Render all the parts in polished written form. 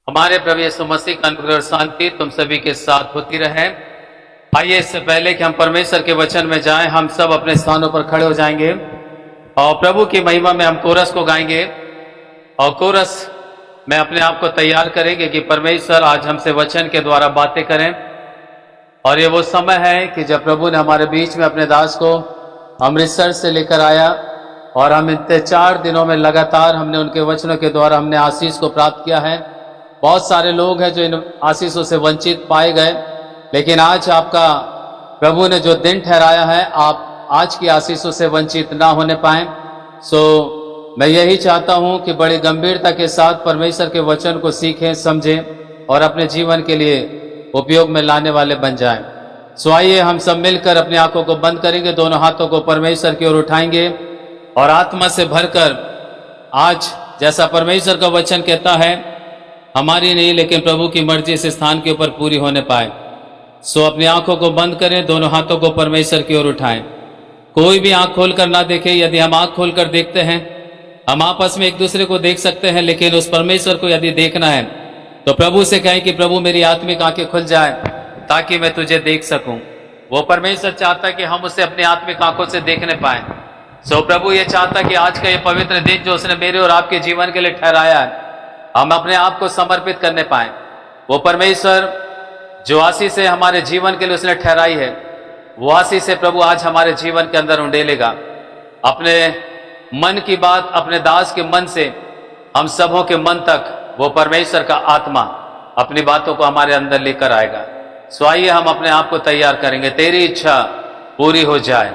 हमारे प्रभु यीशु मसीह का अनुग्रह और शांति तुम सभी के साथ होती रहे। आइए, इससे पहले कि हम परमेश्वर के वचन में जाएं, हम सब अपने स्थानों पर खड़े हो जाएंगे और प्रभु की महिमा में हम कोरस को गाएंगे। और कोरस में अपने आप को तैयार करेंगे कि परमेश्वर आज हमसे वचन के द्वारा बातें करें। और ये वो समय है कि जब प्रभु ने हमारे बीच में अपने दास को अमृतसर से लेकर आया और हम इतने 4 दिनों में लगातार हमने उनके वचनों के द्वारा हमने आशीष को प्राप्त किया है। बहुत सारे लोग हैं जो इन आशीषों से वंचित पाए गए, लेकिन आज आपका प्रभु ने जो दिन ठहराया है, आप आज की आशीषों से वंचित ना होने पाए। मैं यही चाहता हूं कि बड़ी गंभीरता के साथ परमेश्वर के वचन को सीखें, समझें और अपने जीवन के लिए उपयोग में लाने वाले बन जाएं। आइए हम सब मिलकर अपनी आंखों को बंद करेंगे, दोनों हाथों को परमेश्वर की ओर उठाएंगे और आत्मा से भरकर आज जैसा परमेश्वर का वचन कहता है, हमारी नहीं लेकिन प्रभु की मर्जी इस स्थान के ऊपर पूरी होने पाए। अपनी आंखों को बंद करें, दोनों हाथों को परमेश्वर की ओर उठाएं। कोई भी आंख खोलकर ना देखे। यदि हम आंख खोलकर देखते हैं, हम आपस में एक दूसरे को देख सकते हैं, लेकिन उस परमेश्वर को यदि देखना है तो प्रभु से कहें कि प्रभु मेरी आत्मिक आंखें खुल जाए ताकि मैं तुझे देख सकूं। वो परमेश्वर चाहता है कि हम उसे अपनी आत्मिक आंखों से देखने पाए। प्रभु ये चाहता है कि आज का ये पवित्र दिन जो उसने मेरे और आपके जीवन के लिए ठहराया है, हम अपने आप को समर्पित करने पाए। वो परमेश्वर जो आशीष से हमारे जीवन के लिए उसने ठहराई है, वो आशीष से प्रभु आज हमारे जीवन के अंदर उंडेलेगा। अपने मन की बात अपने दास के मन से हम सबों के मन तक वो परमेश्वर का आत्मा अपनी बातों को हमारे अंदर लेकर आएगा। आइए हम अपने आप को तैयार करेंगे, तेरी इच्छा पूरी हो जाए।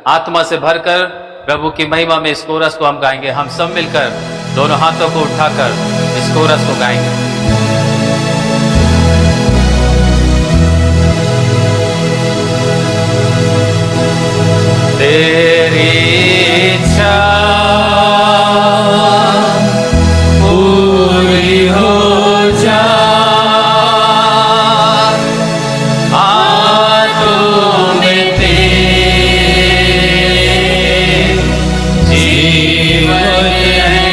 आत्मा से भरकर प्रभु की महिमा में इस कोरस को हम गाएंगे। हम सब मिलकर दोनों हाथों को उठाकर इस कोरस को गाएंगे। तेरी इच्छा पूरी हो जाए, हाथों में तेरे जीवन है,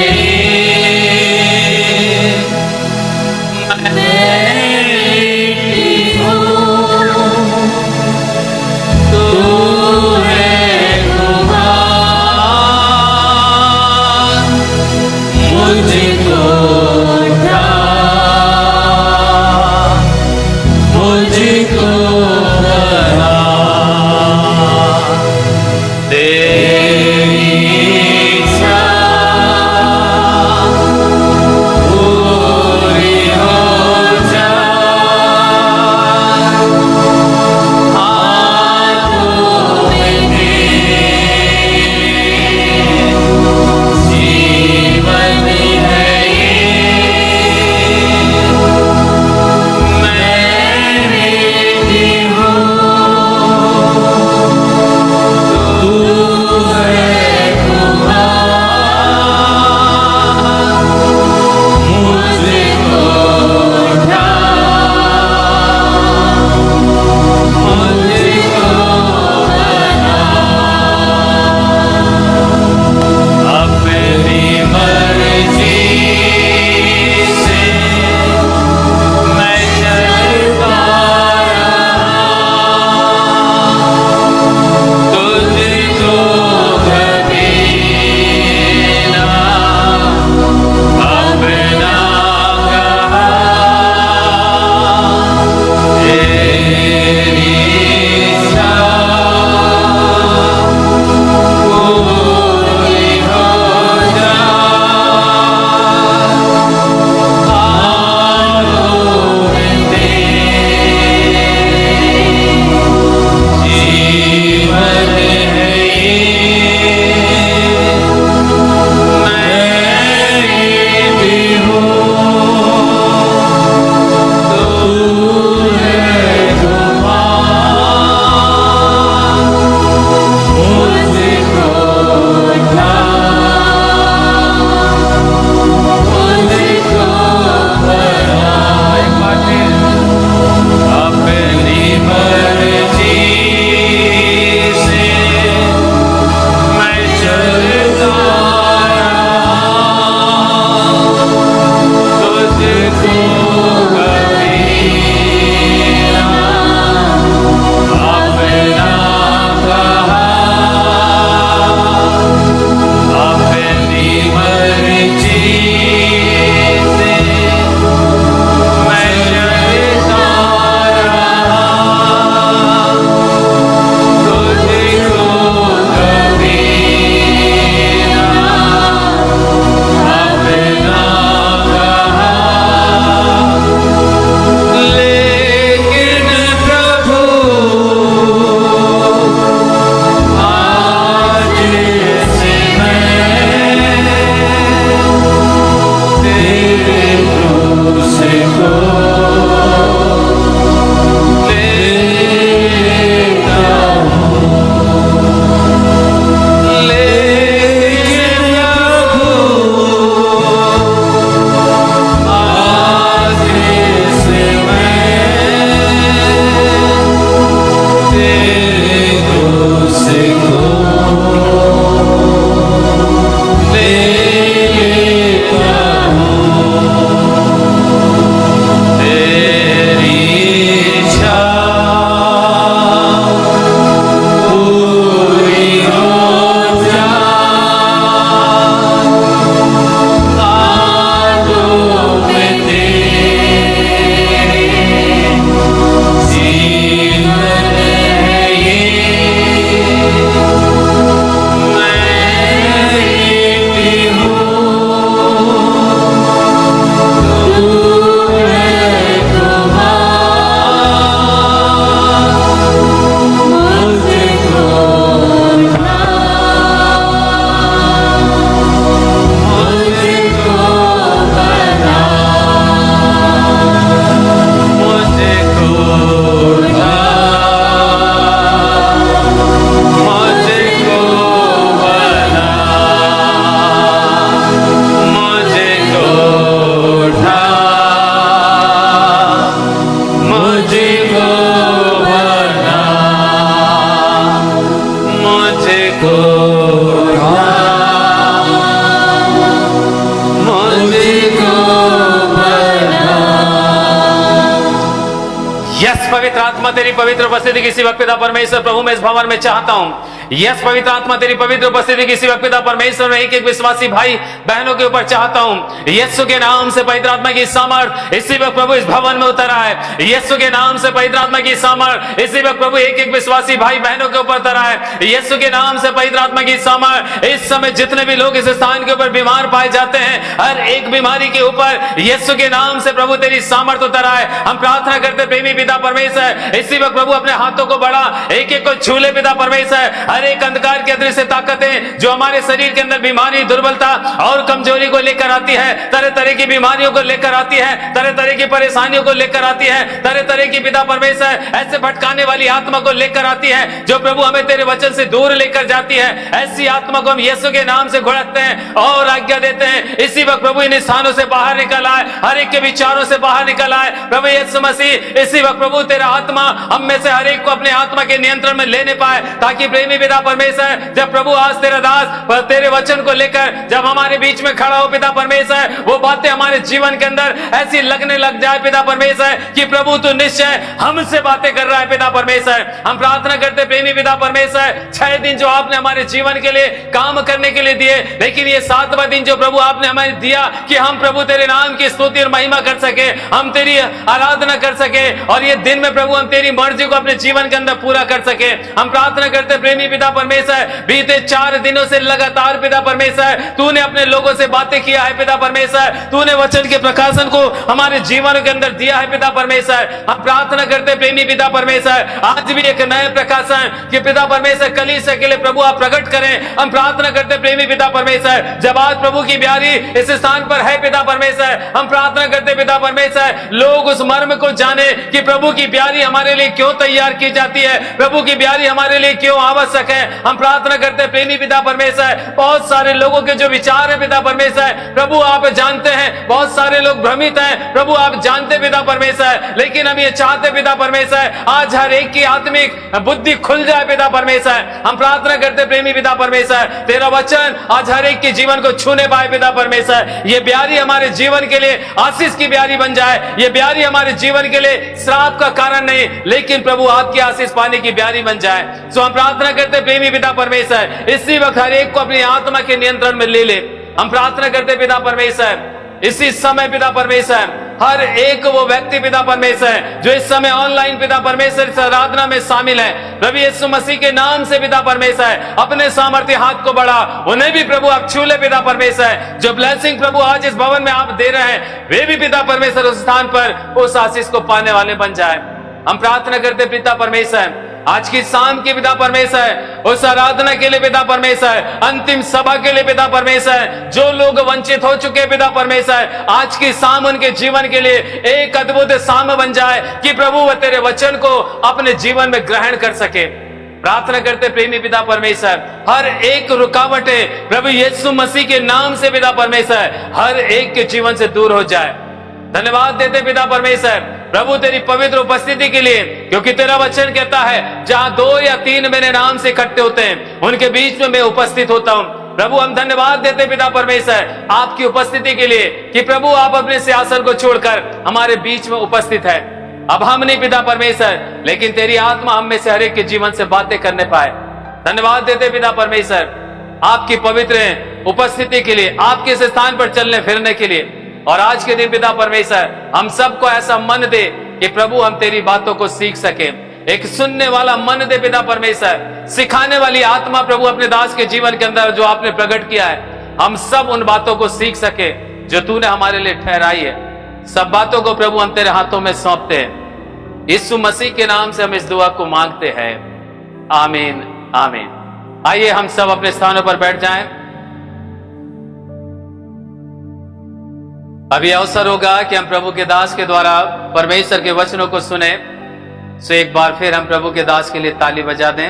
यस पवित्र आत्मा तेरी पवित्र उपस्थिति किसी वक्त पिता परमेश्वर प्रभु मैं इस भवन में चाहता हूँ। यस पवित्र आत्मा तेरी पवित्र उपस्थिति किसी वक्त पिता परमेश्वर में एक एक विश्वासी भाई बहनों के ऊपर चाहता हूँ। यीशु के नाम से पवित्र आत्मा की सामर्थ इसी वक्त प्रभु इस भवन में उतर है। यीशु के नाम से पवित्र आत्मा की सामर्थ इसी वक्त प्रभु एक एक विश्वासी भाई बहनों के ऊपर उतर है। यीशु के नाम से पवित्र आत्मा की सामर्थ इस समय जितने भी लोग इस स्थान के ऊपर बीमार पाए जाते हैं, हर एक बीमारी के ऊपर यीशु के नाम से प्रभु तेरी सामर्थ उतर है। हम प्रार्थना करते प्रेमी पिता परमेश्वर इसी वक्त प्रभु अपने हाथों को बढ़ा, एक एक को छू ले पिता परमेश्वर। हर एक अंधकार के अदृश्य ताकतें जो हमारे शरीर के अंदर बीमारी, दुर्बलता और कमजोरी को लेकर आती है, तरह तरह की बीमारियों को लेकर आती है, तरह तरह की परेशानियों को लेकर आती है, तरह तरह की पिता परमेश्वर ऐसे भटकाने वाली आत्मा को लेकर आती है जो प्रभु हमें तेरे वचन से दूर लेकर जाती है। ऐसी आत्मा को हम यीशु के नाम से घुड़कते हैं और आज्ञा देते हैं इसी वक्त प्रभु इन स्थानों से बाहर निकल आए, हर एक के विचारों से बाहर निकल आए। प्रभु यीशु मसीह इसी वक्त प्रभु तेरा आत्मा हम में से हर एक को अपने आत्मा के नियंत्रण में लेने पाए, ताकि प्रेमी पिता परमेश्वर जब प्रभु आज तेरा दास तेरे वचन को लेकर जब हमारे बीच में खड़ा हो पिता परमेश्वर, वो बातें हमारे जीवन के अंदर ऐसी लगने लग जाए पिता परमेश्वर कि प्रभु तू निश्चय हमसे बातें कर रहा है पिता परमेश्वर। हम प्रार्थना करते प्रेमी पिता परमेश्वर 6 दिन जो आपने हमारे जीवन के लिए काम करने के लिए दिए, लेकिन ये 7वां दिन जो प्रभु आपने हमें दिया कि हम प्रभु तेरे नाम की स्तुति और महिमा कर सके, हम तेरी आराधना कर सके और ये दिन में प्रभु हम तेरी मर्जी को अपने जीवन के अंदर पूरा कर सके। हम प्रार्थना करते प्रेमी पिता परमेश्वर बीते 4 दिनों से लगातार पिता परमेश्वर तूने अपने लोगों से बातें किया है पिता परमेश्वर, तूने वचन के प्रकाशन को हमारे जीवन के अंदर दिया है पिता परमेश्वर। हम प्रार्थना करते प्रेमी पिता परमेश्वर आज भी एक नए प्रकाशन कि पिता परमेश्वर कलीसिया के लिए प्रभु आप प्रकट करें। हम प्रार्थना करते प्रेमी पिता परमेश्वर जब आज प्रभु की ब्यारी इस स्थान पर है पिता परमेश्वर, हम प्रार्थना करते पिता परमेश्वर लोग उस मर्म को जाने कि प्रभु की ब्यारी हमारे लिए क्यों तैयार की जाती है, प्रभु की ब्यारी हमारे लिए क्यों आवश्यक है। हम प्रार्थना करते प्रेमी पिता परमेश्वर बहुत सारे लोगों के जो विचार है पिता परमेश्वर प्रभु आप जानते हैं, बहुत सारे लोग भ्रमित हैं प्रभु आप जानते पिता परमेश्वर, लेकिन हम ये चाहते पिता परमेश्वर आज हर एक की आत्मिक बुद्धि खुल जाए पिता परमेश्वर। हम प्रार्थना करते प्रेमी पिता परमेश्वर तेरा वचन आज हर एक के जीवन को छूने पाए पिता परमेश्वर, ये ब्यारी हमारे जीवन के लिए आशीष की ब्यारी बन जाए, ये ब्यारी हमारे जीवन के लिए श्राप का कारण नहीं लेकिन प्रभु आपकी आशीष पाने की ब्यारी बन जाए। सो हम प्रार्थना करते प्रेमी पिता परमेश्वर इसी वक्त हर एक को अपनी आत्मा के नियंत्रण में ले ले। हम प्रार्थना करते पिता परमेश्वर इसी समय पिता परमेश्वर हर एक वो व्यक्ति पिता परमेश्वर जो इस समय ऑनलाइन पिता परमेश्वर इस आराधना में शामिल है, प्रभु यीशु मसीह के नाम से पिता परमेश्वर अपने सामर्थ्य हाथ को बढ़ा, उन्हें भी प्रभु आप छू ले पिता परमेश्वर। जो ब्लेसिंग प्रभु आज इस भवन में आप दे रहे हैं वे भी पिता परमेश्वर उस स्थान पर उस आशीष को पाने वाले बन जाए। हम प्रार्थना करते पिता परमेश्वर आज की शाम की पिता परमेश्वर उस आराधना के लिए पिता परमेश्वर, अंतिम सभा के लिए पिता परमेश्वर, जो लोग वंचित हो चुके पिता परमेश्वर आज की शाम उनके जीवन के लिए एक अद्भुत शाम बन जाए कि प्रभु वह तेरे वचन को अपने जीवन में ग्रहण कर सके। प्रार्थना करते प्रेमी पिता परमेश्वर हर एक रुकावटें प्रभु यीशु मसीह के नाम से पिता परमेश्वर हर एक के जीवन से दूर हो जाए। धन्यवाद देते पिता परमेश्वर प्रभु तेरी पवित्र उपस्थिति के लिए, क्योंकि तेरा वचन कहता है जहां 2 या 3 मेरे नाम से इकट्ठे होते हैं उनके बीच में मैं उपस्थित होता हूं। प्रभु हम धन्यवाद देते पिता परमेश्वर आपकी उपस्थिति के लिए कि प्रभु आप अपने सिंहासन को छोड़कर हमारे बीच में उपस्थित है। अब हम नहीं पिता परमेश्वर लेकिन तेरी आत्मा हम में से हर एक के जीवन से बातें करने पाए। धन्यवाद देते पिता परमेश्वर आपकी पवित्र उपस्थिति के लिए, आपके इस स्थान पर चलने फिरने के लिए। और आज के दिन पिता परमेश्वर हम सबको ऐसा मन दे कि प्रभु हम तेरी बातों को सीख सके, एक सुनने वाला मन दे पिता परमेश्वर, सिखाने वाली आत्मा प्रभु अपने दास के जीवन के अंदर जो आपने प्रकट किया है हम सब उन बातों को सीख सके जो तूने हमारे लिए ठहराई है। सब बातों को प्रभु हम तेरे हाथों में सौंपते हैं, यीशु मसीह के नाम से हम इस दुआ को मांगते हैं, आमीन आमीन। आइए हम सब अपने स्थानों पर बैठ जाएं। अभी अवसर होगा कि हम प्रभु के दास के द्वारा परमेश्वर के वचनों को सुने। सो एक बार फिर हम प्रभु के दास के लिए ताली बजा दें।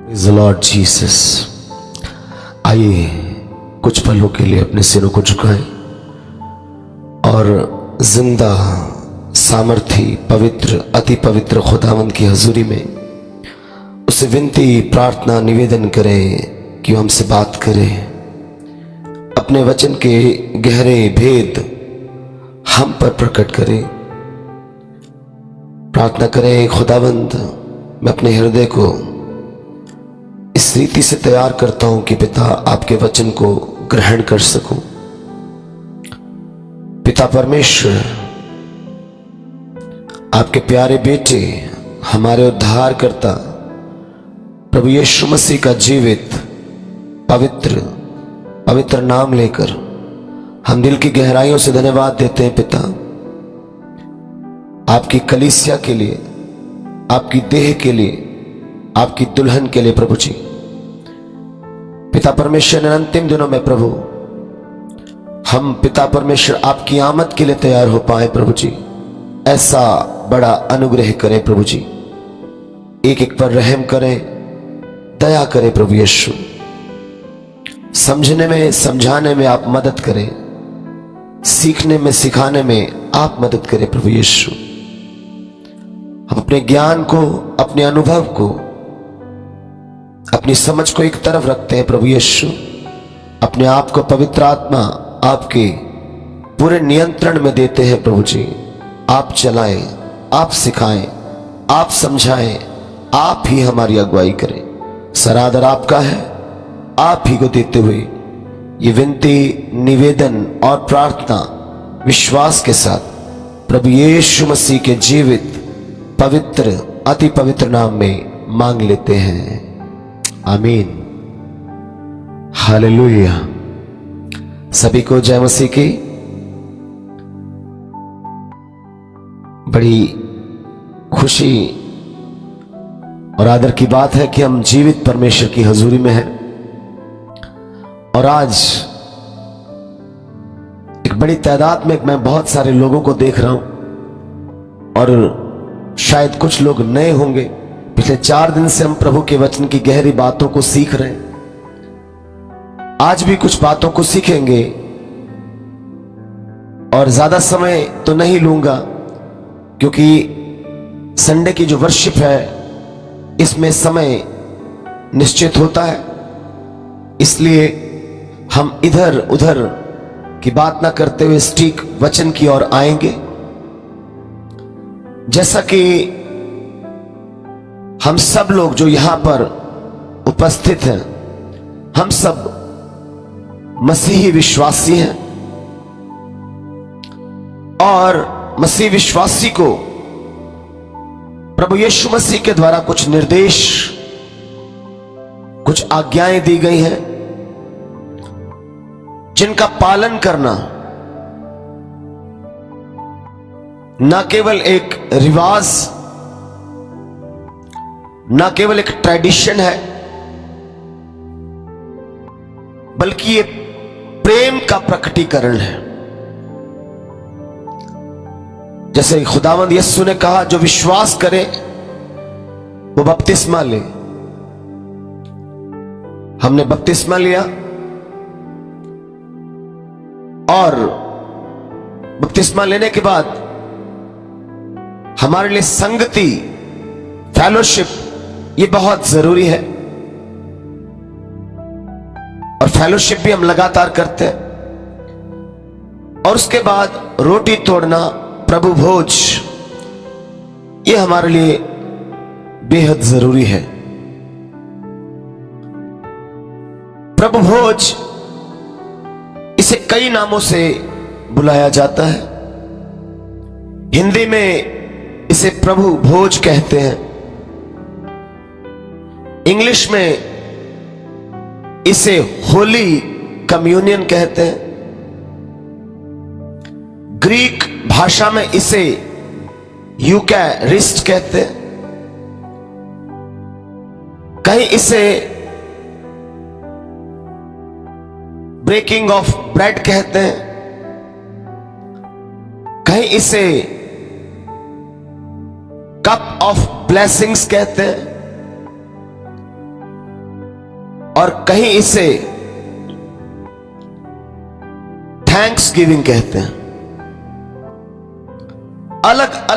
Praise the Lord Jesus। आइए कुछ पलों के लिए अपने सिरों को झुकाएं। और जिंदा सामर्थी पवित्र अति पवित्र खुदावंद की हजूरी में उसे विनती प्रार्थना निवेदन करे कि वो हमसे बात करे, अपने वचन के गहरे भेद हम पर प्रकट करे। प्रार्थना करें, खुदावंद मैं अपने हृदय को इस रीति से तैयार करता हूं कि पिता आपके वचन को ग्रहण कर सकूं। पिता परमेश्वर, आपके प्यारे बेटे हमारे उद्धार करता प्रभु यीशु मसीह का जीवित पवित्र पवित्र नाम लेकर हम दिल की गहराइयों से धन्यवाद देते हैं पिता, आपकी कलीसिया के लिए, आपकी देह के लिए, आपकी दुल्हन के लिए प्रभु जी। पिता परमेश्वर, अंतिम दिनों में प्रभु हम पिता परमेश्वर आपकी आमद के लिए तैयार हो पाए प्रभु जी। ऐसा बड़ा अनुग्रह करें प्रभु जी, एक एक पर रहम करें, दया करें प्रभु यीशु। समझने में समझाने में आप मदद करें, सीखने में सिखाने में आप मदद करें प्रभु यीशु। हम अपने ज्ञान को, अपने अनुभव को, अपनी समझ को एक तरफ रखते हैं प्रभु यीशु। अपने आप को पवित्र आत्मा आपके पूरे नियंत्रण में देते हैं प्रभु जी। आप चलाएं, आप सिखाएं, आप समझाएं, आप ही हमारी अगुवाई करें। सरादर आपका है, आप ही को देते हुए ये विनती, निवेदन और प्रार्थना विश्वास के साथ प्रभु यीशु मसीह के जीवित पवित्र अति पवित्र नाम में मांग लेते हैं, आमीन। हालेलुया। सभी को जय मसीह की। बड़ी खुशी और आदर की बात है कि हम जीवित परमेश्वर की हजूरी में हैं और आज एक बड़ी तादाद में मैं बहुत सारे लोगों को देख रहा हूं और शायद कुछ लोग नए होंगे। पिछले 4 दिन से हम प्रभु के वचन की गहरी बातों को सीख रहे हैं। आज भी कुछ बातों को सीखेंगे और ज्यादा समय तो नहीं लूंगा क्योंकि संडे की जो वर्शिप है इसमें समय निश्चित होता है, इसलिए हम इधर उधर की बात ना करते हुए सटीक वचन की ओर आएंगे। जैसा कि हम सब लोग जो यहां पर उपस्थित हैं, हम सब मसीही विश्वासी हैं और मसीह विश्वासी को प्रभु यीशु मसीह के द्वारा कुछ निर्देश, कुछ आज्ञाएं दी गई हैं जिनका पालन करना न केवल एक रिवाज, न केवल एक ट्रेडिशन है, बल्कि ये प्रेम का प्रकटीकरण है। जैसे खुदावंद यीशु ने कहा, जो विश्वास करे वो बपतिस्मा ले। हमने बपतिस्मा लिया और बपतिस्मा लेने के बाद हमारे लिए संगति, फेलोशिप, ये बहुत जरूरी है और फेलोशिप भी हम लगातार करते हैं। और उसके बाद रोटी तोड़ना, प्रभु भोज, ये हमारे लिए बेहद जरूरी है। प्रभु भोज, इसे कई नामों से बुलाया जाता है। हिंदी में इसे प्रभु भोज कहते हैं, इंग्लिश में इसे होली कम्युनियन कहते हैं, ग्रीक भाषा में इसे यूकैरिस्ट कहते हैं, कहीं इसे ब्रेकिंग ऑफ ब्रेड कहते हैं, कहीं इसे कप ऑफ ब्लेसिंग्स कहते हैं और कहीं इसे थैंक्स गिविंग कहते हैं।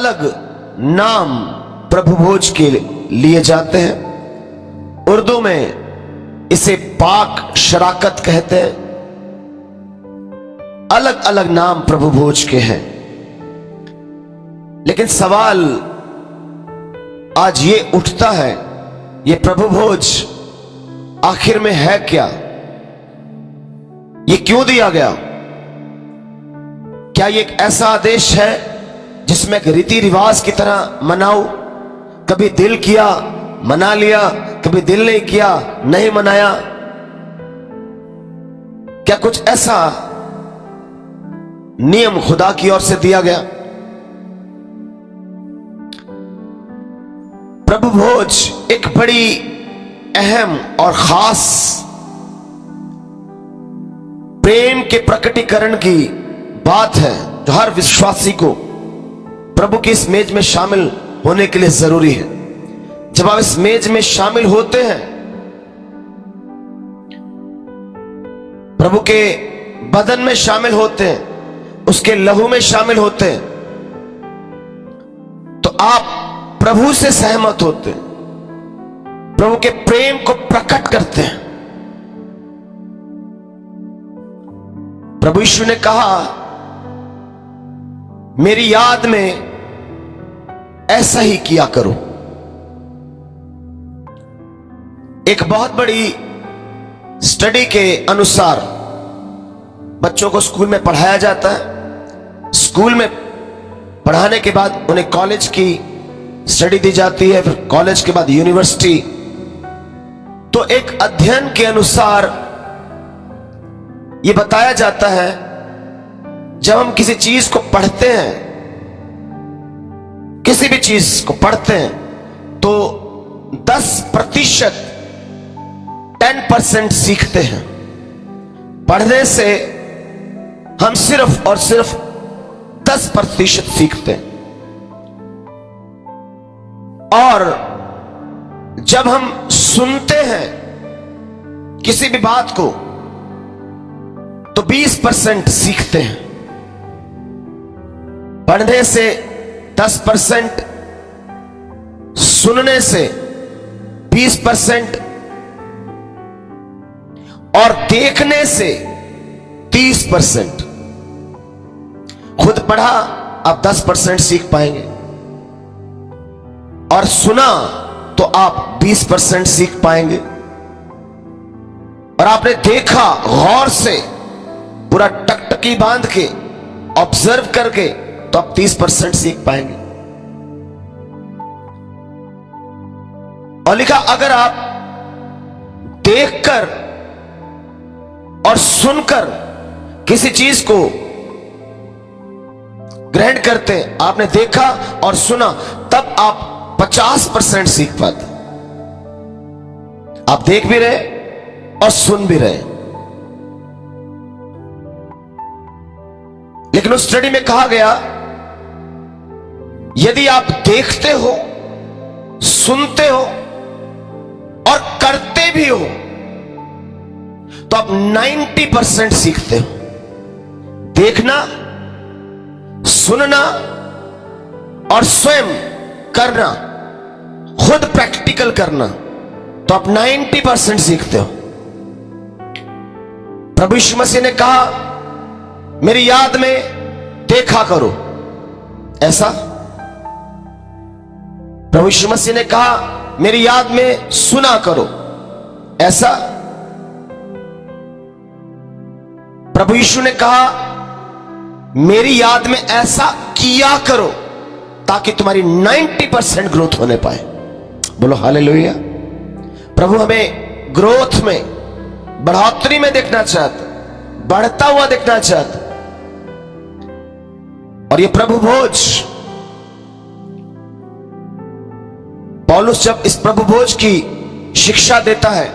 अलग नाम प्रभु भोज के लिए जाते हैं। उर्दू में इसे पाक शराकत कहते हैं। अलग अलग नाम प्रभु भोज के हैं। लेकिन सवाल आज ये उठता है, ये प्रभु भोज आखिर में है क्या? ये क्यों दिया गया? क्या ये एक ऐसा आदेश है जिसमें एक रीति रिवाज की तरह मनाओ? कभी दिल किया मना लिया, कभी दिल नहीं किया नहीं मनाया। क्या कुछ ऐसा नियम खुदा की ओर से दिया गया? प्रभु भोज एक बड़ी अहम और खास प्रेम के प्रकटीकरण की बात है जो हर विश्वासी को प्रभु की इस मेज में शामिल होने के लिए जरूरी है। जब आप इस मेज में शामिल होते हैं, प्रभु के बदन में शामिल होते हैं, उसके लहू में शामिल होते हैं, तो आप प्रभु से सहमत होते हैं, प्रभु के प्रेम को प्रकट करते हैं। प्रभु यीशु ने कहा, मेरी याद में ऐसा ही किया करो। एक बहुत बड़ी स्टडी के अनुसार बच्चों को स्कूल में पढ़ाया जाता है। स्कूल में पढ़ाने के बाद उन्हें कॉलेज की स्टडी दी जाती है, फिर कॉलेज के बाद यूनिवर्सिटी। तो एक अध्ययन के अनुसार यह बताया जाता है, जब हम किसी चीज को पढ़ते हैं, किसी भी चीज को पढ़ते हैं, तो 10% 10% सीखते हैं। पढ़ने से हम सिर्फ और सिर्फ 10% सीखते हैं। और जब हम सुनते हैं किसी भी बात को, तो 20% सीखते हैं। पढ़ने से 10%, सुनने से 20% और देखने से 30%। खुद पढ़ा आप 10% सीख पाएंगे, और सुना तो आप 20% सीख पाएंगे, और आपने देखा गौर से, पूरा टकटकी बांध के ऑब्जर्व करके, तो आप 30% सीख पाएंगे। और लिखा, अगर आप देखकर और सुनकर किसी चीज को ग्रहण करते, आपने देखा और सुना, तब आप 50% सीख पाते। आप देख भी रहे और सुन भी रहे। लेकिन उस स्टडी में कहा गया, यदि आप देखते हो, सुनते हो और करते भी हो, तो आप 90% सीखते हो। देखना, सुनना और स्वयं करना, खुद प्रैक्टिकल करना, तो आप 90% सीखते हो। प्रभु यीशु मसीह ने कहा, मेरी याद में देखा करो। ऐसा प्रभु यीशु मसीह ने कहा, मेरी याद में सुना करो। ऐसा प्रभु यीशु ने कहा, मेरी याद में ऐसा किया करो, ताकि तुम्हारी 90% ग्रोथ होने पाए। बोलो हालेलुया। प्रभु हमें ग्रोथ में, बढ़ोतरी में देखना चाहता, बढ़ता हुआ देखना चाहता। और ये प्रभु भोज, पौलुस जब इस प्रभु भोज की शिक्षा देता है,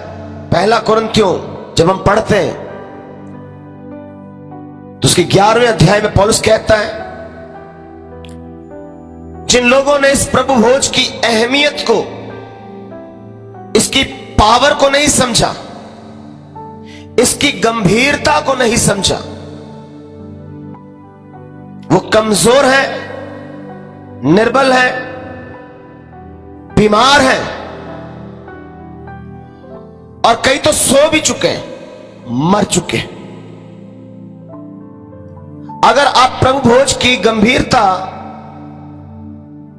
पहला कुरिन्थियों जब हम पढ़ते हैं, तो उसके 11वें अध्याय में पौलुस कहता है, जिन लोगों ने इस प्रभु भोज की अहमियत को, इसकी पावर को नहीं समझा, इसकी गंभीरता को नहीं समझा, वो कमजोर है, निर्बल हैं, बीमार हैं और कई तो सो भी चुके हैं, मर चुके हैं। अगर आप प्रभु भोज की गंभीरता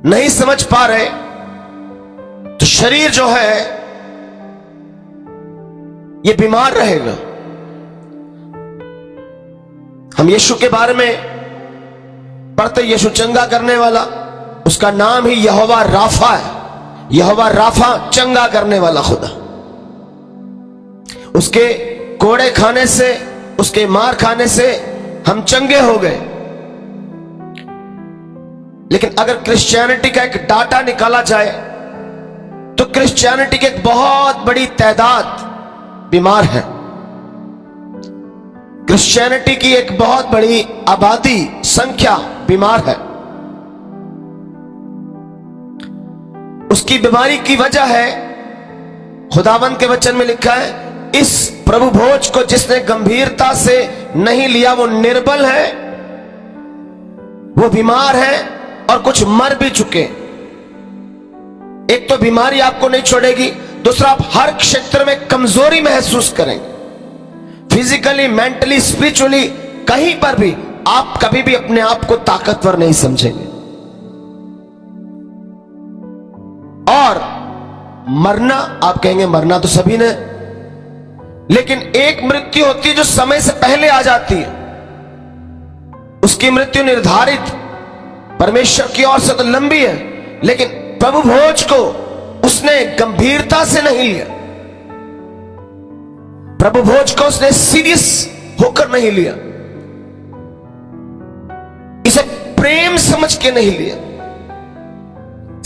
नहीं समझ पा रहे तो शरीर जो है ये बीमार रहेगा। हम यीशु के बारे में पढ़ते, यीशु चंगा करने वाला, उसका नाम ही यहोवा राफा है। यहोवा राफा चंगा करने वाला खुदा। उसके कोड़े खाने से, उसके मार खाने से हम चंगे हो गए। लेकिन अगर क्रिश्चियनिटी का एक डाटा निकाला जाए तो क्रिश्चियनिटी की एक बहुत बड़ी तादाद बीमार है। क्रिश्चियनिटी की एक बहुत बड़ी आबादी, संख्या बीमार है। उसकी बीमारी की वजह है, खुदावंद के वचन में लिखा है, इस प्रभु भोज को जिसने गंभीरता से नहीं लिया वो निर्बल है, वो बीमार है और कुछ मर भी चुके। एक तो बीमारी आपको नहीं छोड़ेगी, दूसरा आप हर क्षेत्र में कमजोरी महसूस करेंगे, फिजिकली, मेंटली, स्पिरिचुअली, कहीं पर भी आप कभी भी अपने आप को ताकतवर नहीं समझेंगे। और मरना, आप कहेंगे मरना तो सभी ने, लेकिन एक मृत्यु होती है जो समय से पहले आ जाती है। उसकी मृत्यु निर्धारित परमेश्वर की ओर से तो लंबी है, लेकिन प्रभु भोज को उसने गंभीरता से नहीं लिया। प्रभु भोज को उसने सीरियस होकर नहीं लिया, इसे प्रेम समझ के नहीं लिया।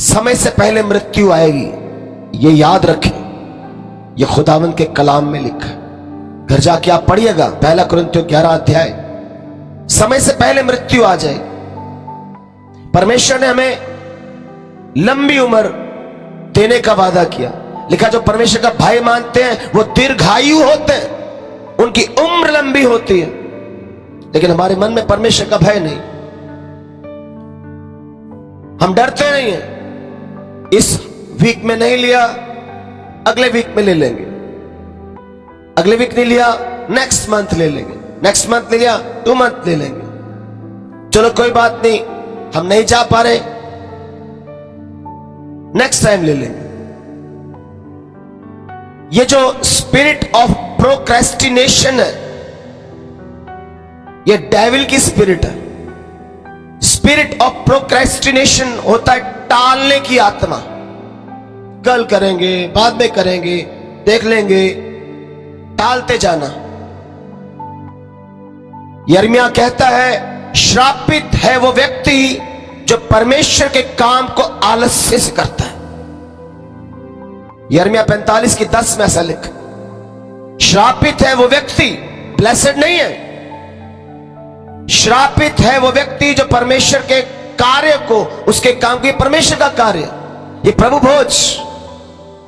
समय से पहले मृत्यु आएगी, ये याद रखें। यह खुदावंद के कलाम में लिखा है, घर जाके आप पढ़िएगा, 1 कुरिन्थियों 11 अध्याय। समय से पहले मृत्यु आ जाए। परमेश्वर ने हमें लंबी उम्र देने का वादा किया। लिखा, जो परमेश्वर का भय मानते हैं वो दीर्घायु होते हैं, उनकी उम्र लंबी होती है। लेकिन हमारे मन में परमेश्वर का भय नहीं, हम डरते नहीं हैं। इस वीक में नहीं लिया, अगले वीक में ले लेंगे, अगले वीक नहीं लिया, नेक्स्ट मंथ ले लेंगे, नेक्स्ट मंथ ले लिया, 2 मंथ ले लेंगे। चलो कोई बात नहीं, हम नहीं जा पा रहे, नेक्स्ट टाइम ले लेंगे। ये जो स्पिरिट ऑफ प्रोक्रेस्टिनेशन है, ये डेविल की स्पिरिट है। स्पिरिट ऑफ प्रोक्रेस्टिनेशन होता है टालने की आत्मा। कल करेंगे, बाद में करेंगे, देख लेंगे, टालते जाना। यिर्मयाह कहता है, श्रापित है वो व्यक्ति जो परमेश्वर के काम को आलस्य से करता है। यिर्मयाह 45 की 10 में ऐसा लिखा, श्रापित है वो व्यक्ति, ब्लेसेड नहीं है, श्रापित है वो व्यक्ति जो परमेश्वर के कार्य को, उसके काम को, परमेश्वर का कार्य, ये प्रभु भोज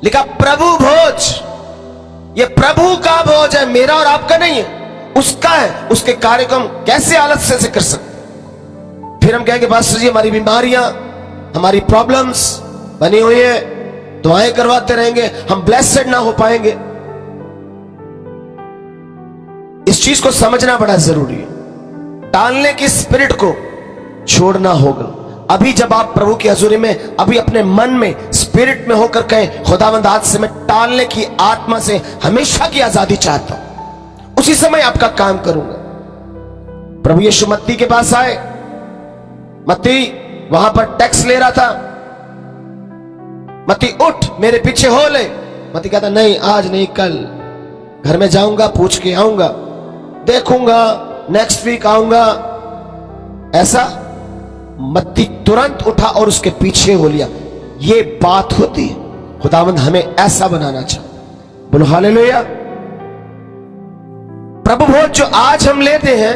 लिखा, प्रभु भोज, ये प्रभु का भोज है, मेरा और आपका नहीं है, उसका है। उसके कार्य को हम कैसे आलस्य से कर सकते? फिर हम कहेंगे पास्टर जी हमारी बीमारियां, हमारी प्रॉब्लम्स बनी हुई है, दुआएं करवाते रहेंगे, हम ब्लेसेड ना हो पाएंगे। इस चीज को समझना बड़ा जरूरी है। टालने की स्पिरिट को छोड़ना होगा। अभी जब आप प्रभु की हजूरी में, अभी अपने मन में, स्पिरिट में होकर कहें, खुदावंद आज से मैं टालने की आत्मा से हमेशा की आजादी चाहता हूं, उसी समय आपका काम करूंगा। प्रभु यीशु मत्ती के पास आए, मत्ती वहां पर टैक्स ले रहा था। मत्ती उठ मेरे पीछे हो ले। मत्ती कहता नहीं, आज नहीं, कल घर में जाऊंगा, पूछ के आऊंगा, देखूंगा, नेक्स्ट वीक आऊंगा। ऐसा मत्ती तुरंत उठा और उसके पीछे हो लिया। ये बात होती है। खुदावंद हमें ऐसा बनाना चाहे। बोलो हालेलुया। प्रभु भोज जो आज हम लेते हैं,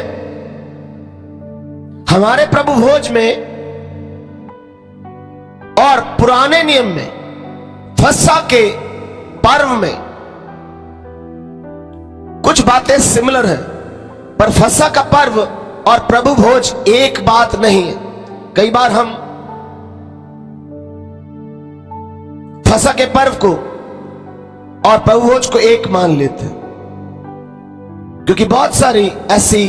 हमारे प्रभु भोज में और पुराने नियम में, फसह के पर्व में कुछ बातें सिमिलर हैं, पर फसह का पर्व और प्रभु भोज एक बात नहीं है। कई बार हम फसह के पर्व को और प्रभु भोज को एक मान लेते हैं, क्योंकि बहुत सारी ऐसी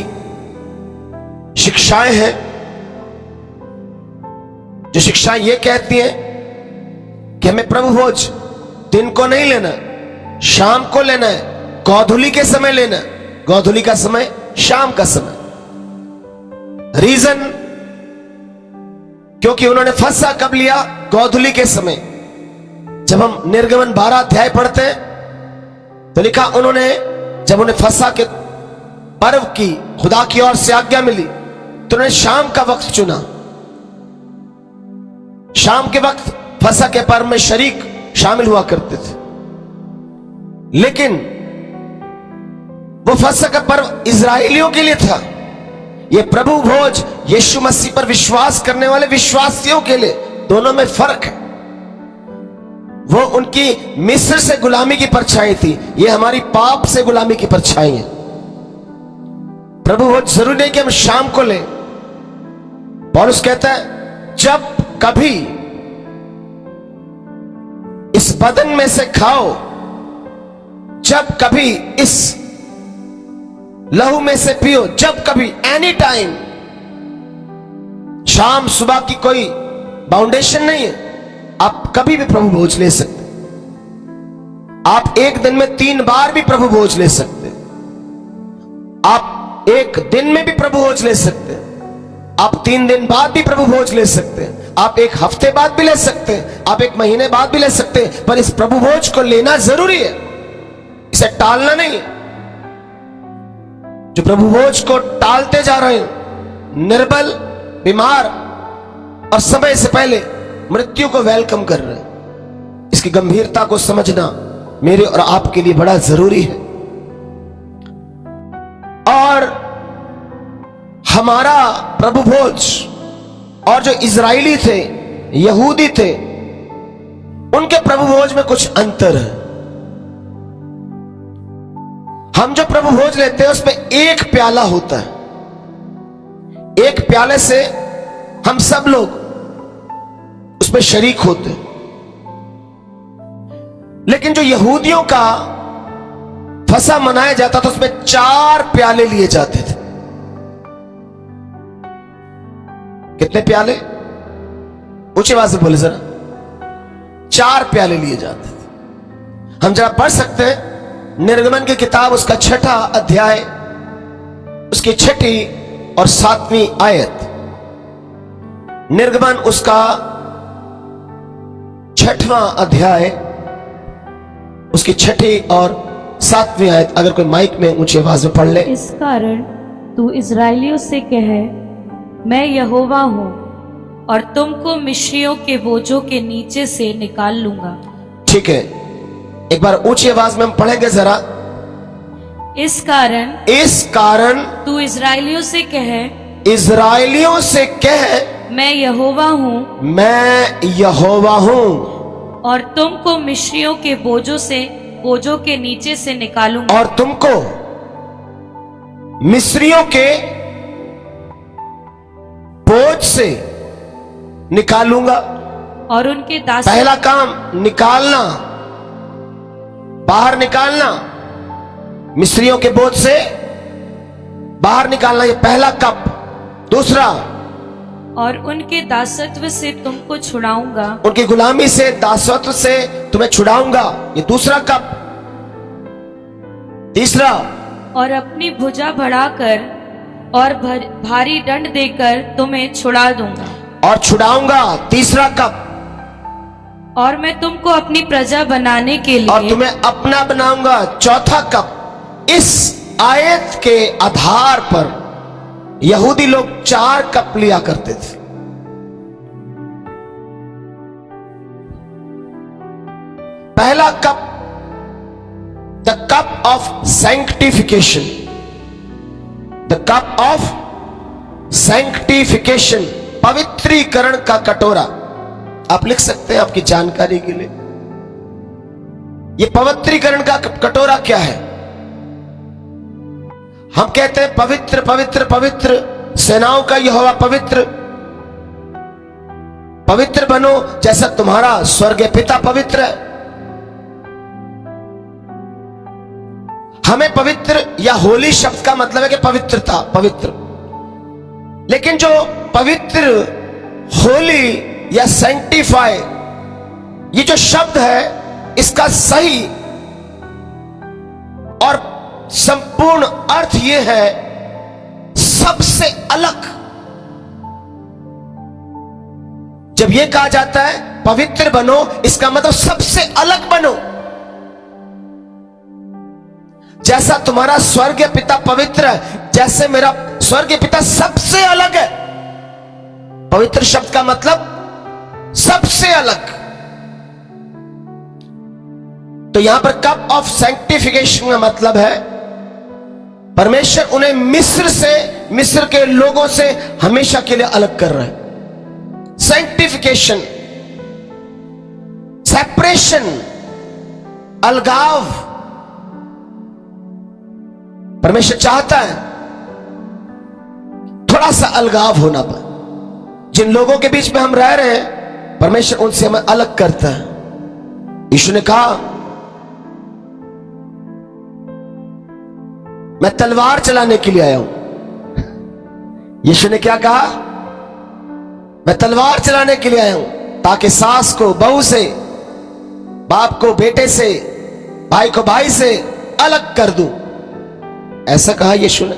शिक्षाएं हैं जो शिक्षाएं ये कहती हैं कि हमें प्रभु भोज दिन को नहीं लेना, शाम को लेना है, गोधूली के समय लेना है। गोधूली का समय, शाम का समय। रीजन, क्योंकि उन्होंने फसह कब लिया? गोधूली के समय। जब हम निर्गमन 12 अध्याय पढ़ते हैं तो लिखा, उन्होंने जब उन्हें फसह के पर्व की खुदा की ओर से आज्ञा मिली तो उन्होंने शाम का वक्त चुना। शाम के वक्त फसह के पर्व में शरीक शामिल हुआ करते थे, लेकिन वो फसह का पर्व इजराइलियों के लिए था। ये प्रभु भोज यीशु मसीह पर विश्वास करने वाले विश्वासियों के लिए, दोनों में फर्क है। वो उनकी मिस्र से गुलामी की परछाई थी, ये हमारी पाप से गुलामी की परछाई है। प्रभु भोज जरूरी नहीं कि हम शाम को लें। पौलुस कहता है, जब कभी इस बदन में से खाओ, जब कभी इस लहू में से पियो, जब कभी, एनी टाइम। शाम सुबह की कोई बाउंडेशन नहीं है, आप कभी भी प्रभु भोज ले सकते। आप एक दिन में 3 बार भी प्रभु भोज ले सकते। आप एक दिन में भी प्रभु भोज ले सकते। आप 3 दिन बाद भी प्रभु भोज ले सकते। आप 1 हफ्ते बाद भी ले सकते, आप 1 महीने बाद भी ले सकते, पर इस प्रभु भोज को लेना जरूरी है, इसे टालना नहीं है। जो प्रभु भोज को टालते जा रहे हैं, निर्बल, बीमार और समय से पहले मृत्यु को वेलकम कर रहे हैं, इसकी गंभीरता को समझना मेरे और आपके लिए बड़ा जरूरी है। और हमारा प्रभु भोज और जो इजराइली थे, यहूदी थे, उनके प्रभु भोज में कुछ अंतर है। हम जो प्रभु भोज लेते हैं उसमें 1 प्याला होता है। 1 प्याले से हम सब लोग उसमें शरीक होते हैं। लेकिन जो यहूदियों का फसह मनाया जाता था उसमें 4 प्याले लिए जाते थे। कितने प्याले? ऊंची आवाज से बोले जरा। 4 प्याले लिए जाते थे। हम जरा पढ़ सकते हैं निर्गमन की किताब, उसका 6ठा अध्याय, उसकी 6ठी और 7वीं आयत। निर्गमन उसका 6वां अध्याय, उसकी 6ठी और 7वीं आयत। अगर कोई माइक में ऊंची आवाज में पढ़ ले। इस कारण तू इजराइलियों से कहे, मैं यहोवा हूं और तुमको मिस्रियों के बोझों के नीचे से निकाल लूंगा। ठीक है, एक बार ऊंची आवाज में हम पढ़ेंगे जरा। इस कारण तू इजराइलियों से कहे, इजराइलियों से कह, मैं यहोवा हूं और तुमको मिस्रियों के बोझों के नीचे से निकालूंगा। और तुमको मिस्रियों के बोझ से निकालूंगा। और उनके दास, पहला काम निकालना, बाहर निकालना, मिस्रियों के बोझ से बाहर निकालना, ये पहला कप। दूसरा, और उनके दासत्व से तुमको छुड़ाऊंगा, उनकी गुलामी से, दासत्व से तुम्हें छुड़ाऊंगा, ये दूसरा कप। तीसरा, और अपनी भुजा बढ़ाकर और भारी दंड देकर तुम्हें छुड़ा दूंगा, और छुड़ाऊंगा, तीसरा कप। और मैं तुमको अपनी प्रजा बनाने के लिए, और तुम्हें अपना बनाऊंगा, चौथा कप। इस आयत के आधार पर यहूदी लोग 4 कप लिया करते थे। पहला cup, the cup of sanctification, the cup of sanctification, पवित्रीकरण का कटोरा। आप लिख सकते हैं आपकी जानकारी के लिए। यह पवित्रीकरण का कटोरा क्या है? हम कहते हैं पवित्र पवित्र पवित्र, सेनाओं का यहोवा पवित्र। पवित्र बनो जैसा तुम्हारा स्वर्गीय पिता पवित्र है। हमें पवित्र या होली शब्द का मतलब है कि पवित्रता, पवित्र। लेकिन जो पवित्र, होली या सैंक्टिफाई, ये जो शब्द है इसका सही और संपूर्ण अर्थ ये है सबसे अलग। जब ये कहा जाता है पवित्र बनो, इसका मतलब सबसे अलग बनो। जैसा तुम्हारा स्वर्गीय पिता पवित्र है, जैसे मेरा स्वर्गीय पिता सबसे अलग है। पवित्र शब्द का मतलब सबसे अलग। तो यहां पर कप ऑफ सैंक्टिफिकेशन का मतलब है परमेश्वर उन्हें मिस्र के लोगों से हमेशा के लिए अलग कर रहा है। सैंक्टिफिकेशन, सेपरेशन, अलगाव। परमेश्वर चाहता है थोड़ा सा अलगाव होना पाए। जिन लोगों के बीच में हम रह रहे हैं, परमेश्वर उनसे हमें अलग करता है। यीशु ने कहा, मैं तलवार चलाने के लिए आया हूं। यीशु ने क्या कहा? मैं तलवार चलाने के लिए आया हूं, ताकि सास को बहू से, बाप को बेटे से, भाई को भाई से अलग कर दूं। ऐसा कहा यीशु ने।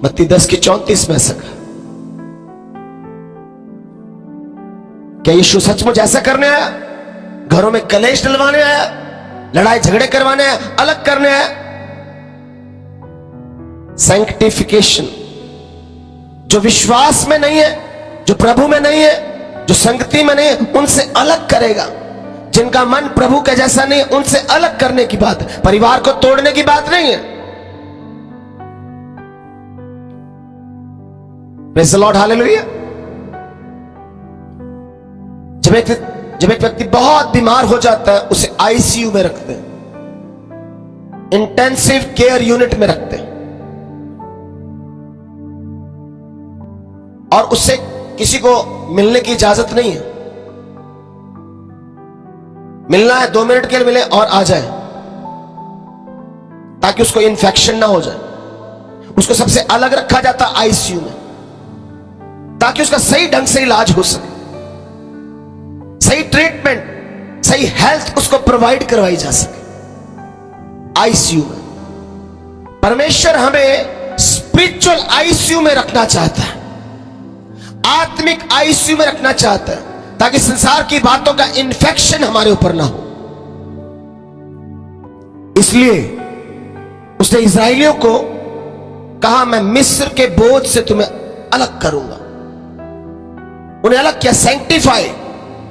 मत्ती 10:34 में ऐसा कहा। क्या यीशु सचमुच ऐसा करने आया? घरों में कलेश डलवाने आया? लड़ाई झगड़े करवाने आया? अलग करने आया? सैंक्टिफिकेशन, जो विश्वास में नहीं है, जो प्रभु में नहीं है, जो संगति में नहीं है, उनसे अलग करेगा। जिनका मन प्रभु के जैसा नहीं है, उनसे अलग करने की बात है। परिवार को तोड़ने की बात नहीं है। Praise the Lord, hallelujah. जब एक व्यक्ति बहुत बीमार हो जाता है, उसे आईसीयू में रखते हैं, इंटेंसिव केयर यूनिट में रखते हैं, और उससे किसी को मिलने की इजाजत नहीं है। मिलना है 2 मिनट के लिए मिले और आ जाए, ताकि उसको इन्फेक्शन ना हो जाए। उसको सबसे अलग रखा जाता है आईसीयू में, ताकि उसका सही ढंग से इलाज हो सके, सही ट्रीटमेंट, सही हेल्थ उसको प्रोवाइड करवाई जा सके। आईसीयू में परमेश्वर हमें स्पिरिचुअल आईसीयू में रखना चाहता है, आत्मिक आईसीयू में रखना चाहता है, ताकि संसार की बातों का इन्फेक्शन हमारे ऊपर ना हो। इसलिए उसने इस्राएलियों को कहा, मैं मिस्र के बोझ से तुम्हें अलग करूंगा। उन्हें अलग किया। Sanctify,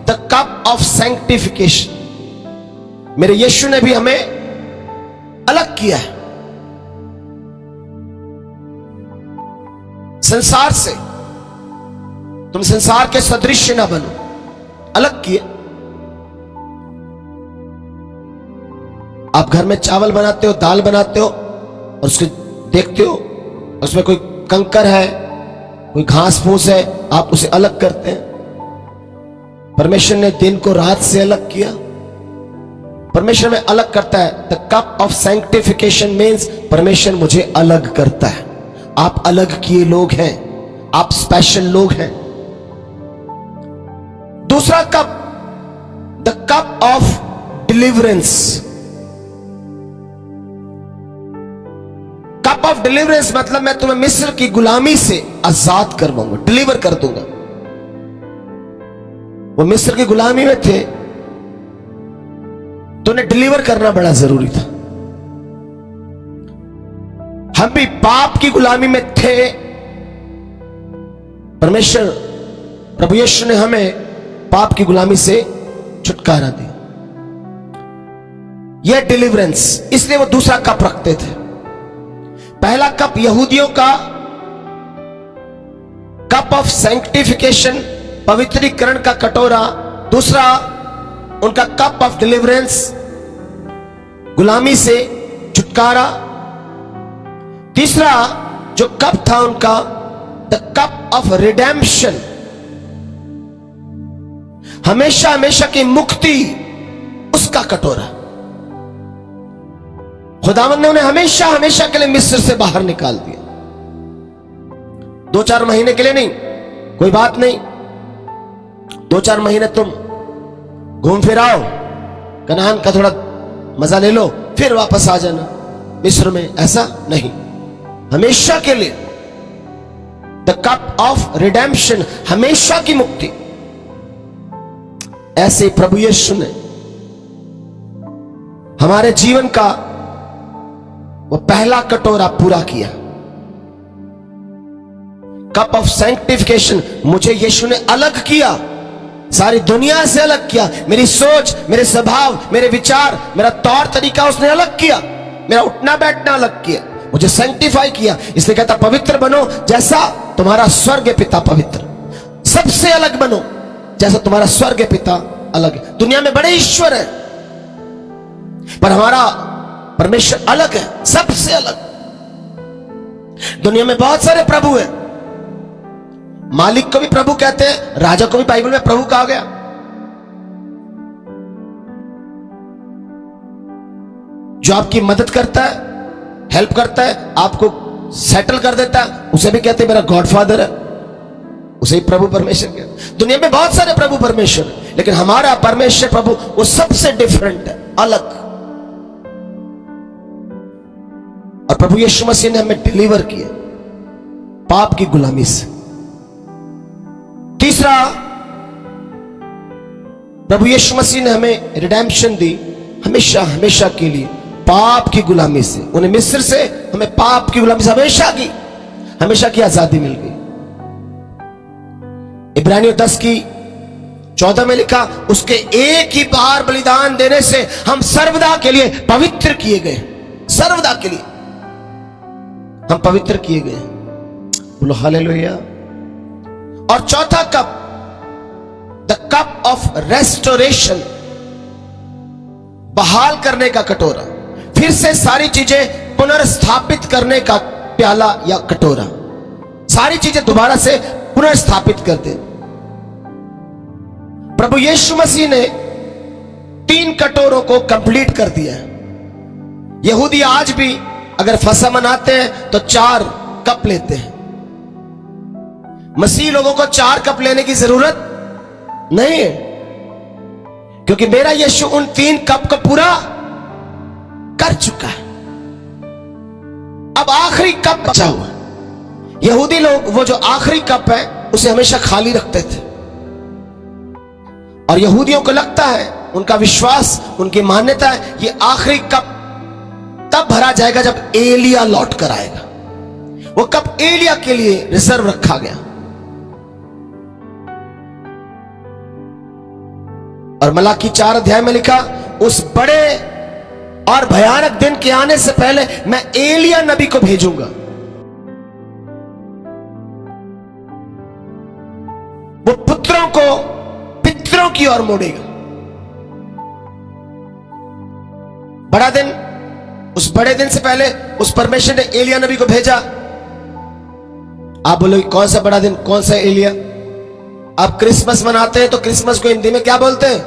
the cup of sanctification. मेरे यीशु ने भी हमें अलग किया है संसार से। तुम संसार के सदृश्य ना बनो, अलग किए। आप घर में चावल बनाते हो, दाल बनाते हो, और उसको देखते हो उसमें कोई कंकर है, कोई घास फूस है, आप उसे अलग करते हैं। परमेश्वर ने दिन को रात से अलग किया। परमेश्वर में अलग करता है। The cup of sanctification means परमेश्वर मुझे अलग करता है। आप अलग किए लोग हैं, आप स्पेशल लोग हैं। दूसरा cup, the cup of deliverance. Cup of deliverance मतलब मैं तुम्हें मिस्र की गुलामी से आजाद करवाऊंगा, डिलीवर कर दूंगा। वो मिस्र की गुलामी में थे, तो उन्हें डिलीवर करना बड़ा जरूरी था। हम भी पाप की गुलामी में थे। परमेश्वर प्रभु यीशु ने हमें पाप की गुलामी से छुटकारा दिया। यह डिलीवरेंस, इसलिए वो दूसरा कप रखते थे। पहला कप यहूदियों का कप ऑफ सैंक्टिफिकेशन, पवित्रीकरण का कटोरा। दूसरा उनका कप ऑफ डिलीवरेंस, गुलामी से छुटकारा। तीसरा जो कप था उनका, द कप ऑफ रिडेम्पशन, हमेशा हमेशा की मुक्ति उसका कटोरा। खुदावंद ने उन्हें हमेशा हमेशा के लिए मिस्र से बाहर निकाल दिया। 2-4 महीने के लिए नहीं, कोई बात नहीं, 2-4 महीने तुम घूम फिर आओ, कनान का थोड़ा मजा ले लो, फिर वापस आ जाना मिस्र में। ऐसा नहीं, हमेशा के लिए द कप ऑफ रिडेम्पशन, हमेशा की मुक्ति। ऐसे प्रभु यीशु ने हमारे जीवन का वो पहला कटोरा पूरा किया। कप ऑफ सैंक्टिफिकेशन, मुझे यीशु ने अलग किया, सारी दुनिया से अलग किया। मेरी सोच, मेरे स्वभाव, मेरे विचार, मेरा तौर तरीका उसने अलग किया, मेरा उठना बैठना अलग किया, मुझे सैंक्टिफाई किया। इसलिए कहता पवित्र बनो जैसा तुम्हारा स्वर्ग पिता पवित्र। सबसे अलग बनो जैसा तुम्हारा स्वर्ग पिता अलग है। दुनिया में बड़े ईश्वर हैं, पर हमारा परमेश्वर अलग है, सबसे अलग। दुनिया में बहुत सारे प्रभु हैं, मालिक को भी प्रभु कहते हैं, राजा को भी बाइबल में प्रभु कहा गया। जो आपकी मदद करता है, हेल्प करता है, आपको सेटल कर देता है, उसे भी कहते हैं मेरा गॉडफादर है, उसे ही प्रभु परमेश्वर कहते। दुनिया में बहुत सारे प्रभु परमेश्वर है, लेकिन हमारा परमेश्वर प्रभु वो सबसे डिफरेंट है, अलग। और प्रभु यीशु मसीह ने हमें डिलीवर किया पाप की गुलामी से। तीसरा, प्रभु यीशु मसीह ने हमें रिडेम्पशन दी, हमेशा हमेशा के लिए पाप की गुलामी से। उन्हें मिस्र से, हमें पाप की गुलामी से हमेशा की आजादी मिल गई। इब्रानियों 10:14 में लिखा, उसके एक ही बार बलिदान देने से हम सर्वदा के लिए पवित्र किए गए। सर्वदा के लिए हम पवित्र किए गए। बोलो हालेलुया। और चौथा cup, the cup of restoration, बहाल करने का कटोरा, फिर से सारी चीजें पुनर्स्थापित करने का प्याला या कटोरा, सारी चीजें दोबारा से पुनर्स्थापित कर दे। प्रभु यीशु मसीह ने 3 कटोरों को कंप्लीट कर दिया है। यहूदी आज भी अगर फसह मनाते हैं तो 4 कप लेते हैं। मसीह लोगों को 4 कप लेने की जरूरत नहीं है, क्योंकि मेरा यीशु उन 3 कप को पूरा कर चुका है। अब आखिरी कप बचा हुआ है। यहूदी लोग वो जो आखिरी कप है उसे हमेशा खाली रखते थे, और यहूदियों को लगता है, उनका विश्वास, उनकी मान्यता है, ये आखिरी कप तब भरा जाएगा जब एलिया लौट कर आएगा। वो कप एलिया के लिए रिजर्व रखा गया। और मलाकी 4 अध्याय में लिखा, उस बड़े और भयानक दिन के आने से पहले मैं एलिया नबी को भेजूंगा। वो पुत्रों को पितरों की ओर मोड़ेगा। बड़ा दिन, उस बड़े दिन से पहले उस परमेश्वर ने एलिया नबी को भेजा। आप बोलोगे कौन सा बड़ा दिन, कौन सा एलिया? आप क्रिसमस मनाते हैं तो क्रिसमस को हिंदी में क्या बोलते हैं?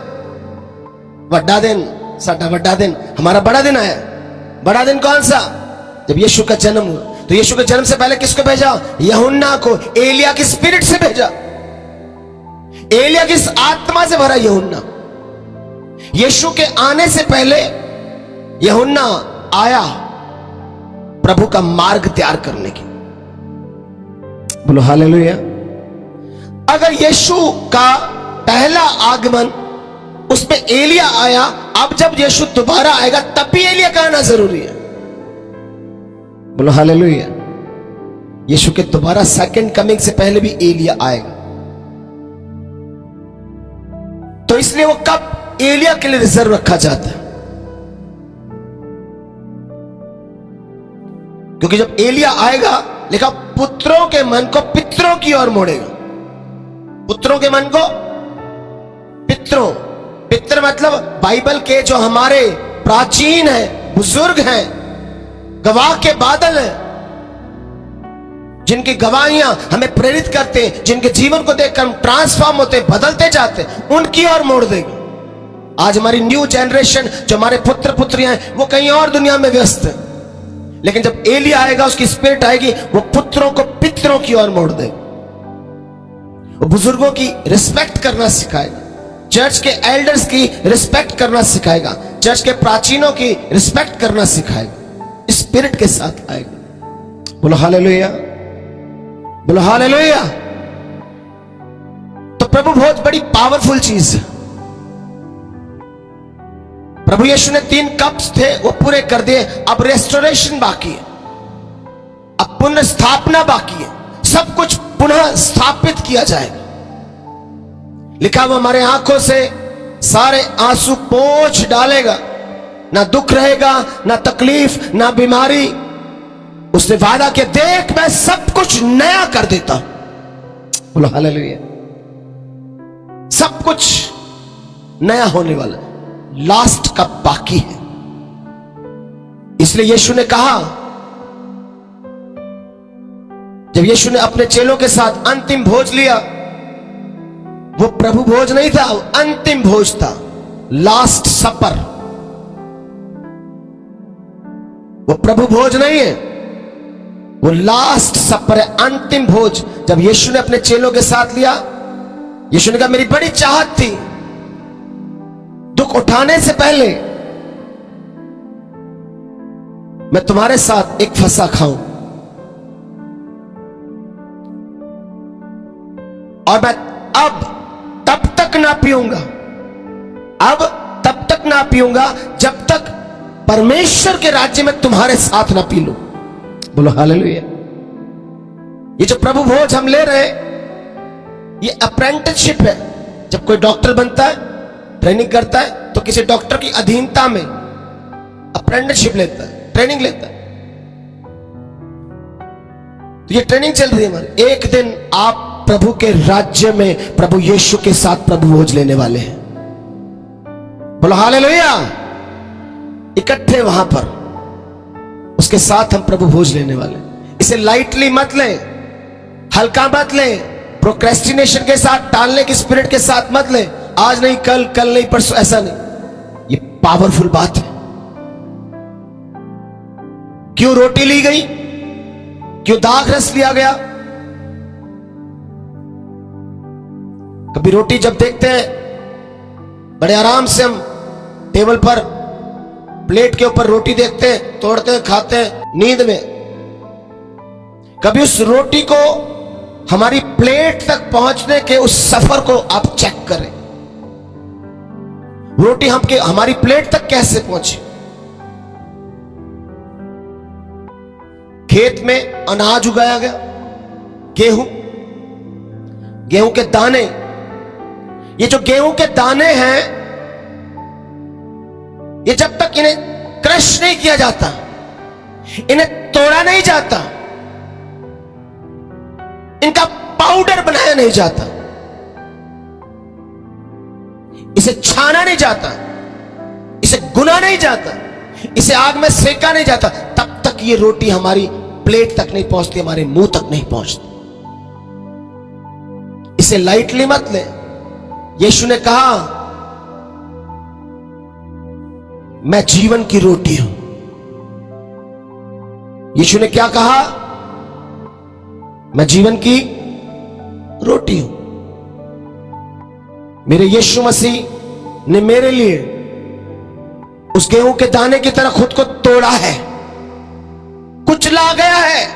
बड़ा दिन, साडा बड़ा दिन, हमारा बड़ा दिन आया। बड़ा दिन कौन सा? जब यीशु का जन्म हुआ। तो यीशु के जन्म से पहले किसको भेजा? यूहन्ना को। एलिया की स्पिरिट से भेजा। एलिया किस आत्मा से भरा? यूहन्ना। यीशु के आने से पहले यूहन्ना आया प्रभु का मार्ग तैयार करने की। बोलो हालेलुया। अगर यीशु का पहला आगमन उसमें एलिया आया, अब जब यीशु दोबारा आएगा तब भी एलिया का आना जरूरी है। बोलो हालेलुया। यीशु के दोबारा सेकंड कमिंग से पहले भी एलिया आएगा। तो इसलिए वो कप एलिया के लिए रिजर्व रखा जाता है, क्योंकि जब एलिया आएगा, लिखा पुत्रों के मन को पितरों की ओर मोड़ेगा। पुत्रों के मन को पितरों, पितर मतलब बाइबल के जो हमारे प्राचीन हैं, बुजुर्ग हैं, गवाह के बादल हैं, जिनकी गवाहियां हमें प्रेरित करते हैं, जिनके जीवन को देखकर हम ट्रांसफॉर्म होते, बदलते जाते, उनकी ओर मोड़ देगा। आज हमारी न्यू जनरेशन, जो हमारे पुत्र पुत्रियां हैं, वो कहीं और दुनिया में व्यस्त है, लेकिन जब एलिया आएगा, उसकी स्पिरिट आएगी, वो पुत्रों को पितरों की ओर मोड़ देगा। वो बुजुर्गों की रिस्पेक्ट करना सिखाएगा, चर्च के एल्डर्स की रिस्पेक्ट करना सिखाएगा, चर्च के प्राचीनों की रिस्पेक्ट करना सिखाएगा, स्पिरिट के साथ आएगा। बोलो हालेलुया, बोलो हालेलुया। तो प्रभु बहुत बड़ी पावरफुल चीज है। प्रभु यीशु ने 3 कप्स थे, वो पूरे कर दिए। अब रेस्टोरेशन बाकी है, अब पुनर्स्थापना बाकी है, सब कुछ पुनः स्थापित किया जाएगा। लिखा हुआ हमारे आंखों से सारे आंसू पोंछ डालेगा, ना दुख रहेगा, ना तकलीफ, ना बीमारी। उसने वादा किया, देख मैं सब कुछ नया कर देता हूं। बोलो हालेलुया। सब कुछ नया होने वाला, लास्ट का बाकी है। इसलिए यीशु ने कहा, जब यीशु ने अपने चेलों के साथ अंतिम भोज लिया, वो प्रभु भोज नहीं था, वो अंतिम भोज था, लास्ट सपर। वो प्रभु भोज नहीं है, वो लास्ट सपर है, अंतिम भोज। जब यीशु ने अपने चेलों के साथ लिया, यीशु ने कहा, मेरी बड़ी चाहत थी दुख उठाने से पहले मैं तुम्हारे साथ एक फसा खाऊं, और मैं अब तब तक ना पीऊंगा, अब तब तक ना पीऊंगा जब तक परमेश्वर के राज्य में तुम्हारे साथ ना पी लूं। बोलो हालेलुया। ये जो प्रभु भोज हम ले रहे, ये अप्रेंटिसशिप है। जब कोई डॉक्टर बनता है, ट्रेनिंग करता है, तो किसी डॉक्टर की अधीनता में अप्रेंटिसशिप लेता है, ट्रेनिंग लेता है। तो ये ट्रेनिंग चल रही है हमारी। एक दिन आप प्रभु के राज्य में प्रभु यीशु के साथ प्रभु भोज लेने वाले हैं। बोलो हालेलुया। इकट्ठे वहां पर उसके साथ हम प्रभु भोज लेने वाले। इसे लाइटली मत लें, हल्का मत लें, प्रोक्रेस्टिनेशन के साथ, टालने की स्पिरिट के साथ मत लें। आज नहीं कल, कल नहीं परसों, ऐसा नहीं। ये पावरफुल बात है। क्यों रोटी ली गई, क्यों दाख रस लिया गया? कभी रोटी जब देखते हैं, बड़े आराम से हम टेबल पर प्लेट के ऊपर रोटी देखते हैं, तोड़ते हैं, खाते हैं नींद में। कभी उस रोटी को, हमारी प्लेट तक पहुंचने के उस सफर को आप चेक करें। रोटी हमारी प्लेट तक कैसे पहुंची? खेत में अनाज उगाया गया, गेहूं के दाने। ये जो गेहूं के दाने हैं, ये जब तक इन्हें क्रश नहीं किया जाता, इन्हें तोड़ा नहीं जाता, इनका पाउडर बनाया नहीं जाता, इसे छाना नहीं जाता, इसे गुना नहीं जाता, इसे आग में सेका नहीं जाता, तब तक ये रोटी हमारी प्लेट तक नहीं पहुंचती, हमारे मुंह तक नहीं पहुंचती। इसे लाइटली मत ले। यीशु ने कहा, मैं जीवन की रोटी हूं। यीशु ने क्या कहा? मैं जीवन की रोटी हूं। मेरे यीशु मसीह ने मेरे लिए उस गेहूं के दाने की तरह खुद को तोड़ा है, कुचला गया है।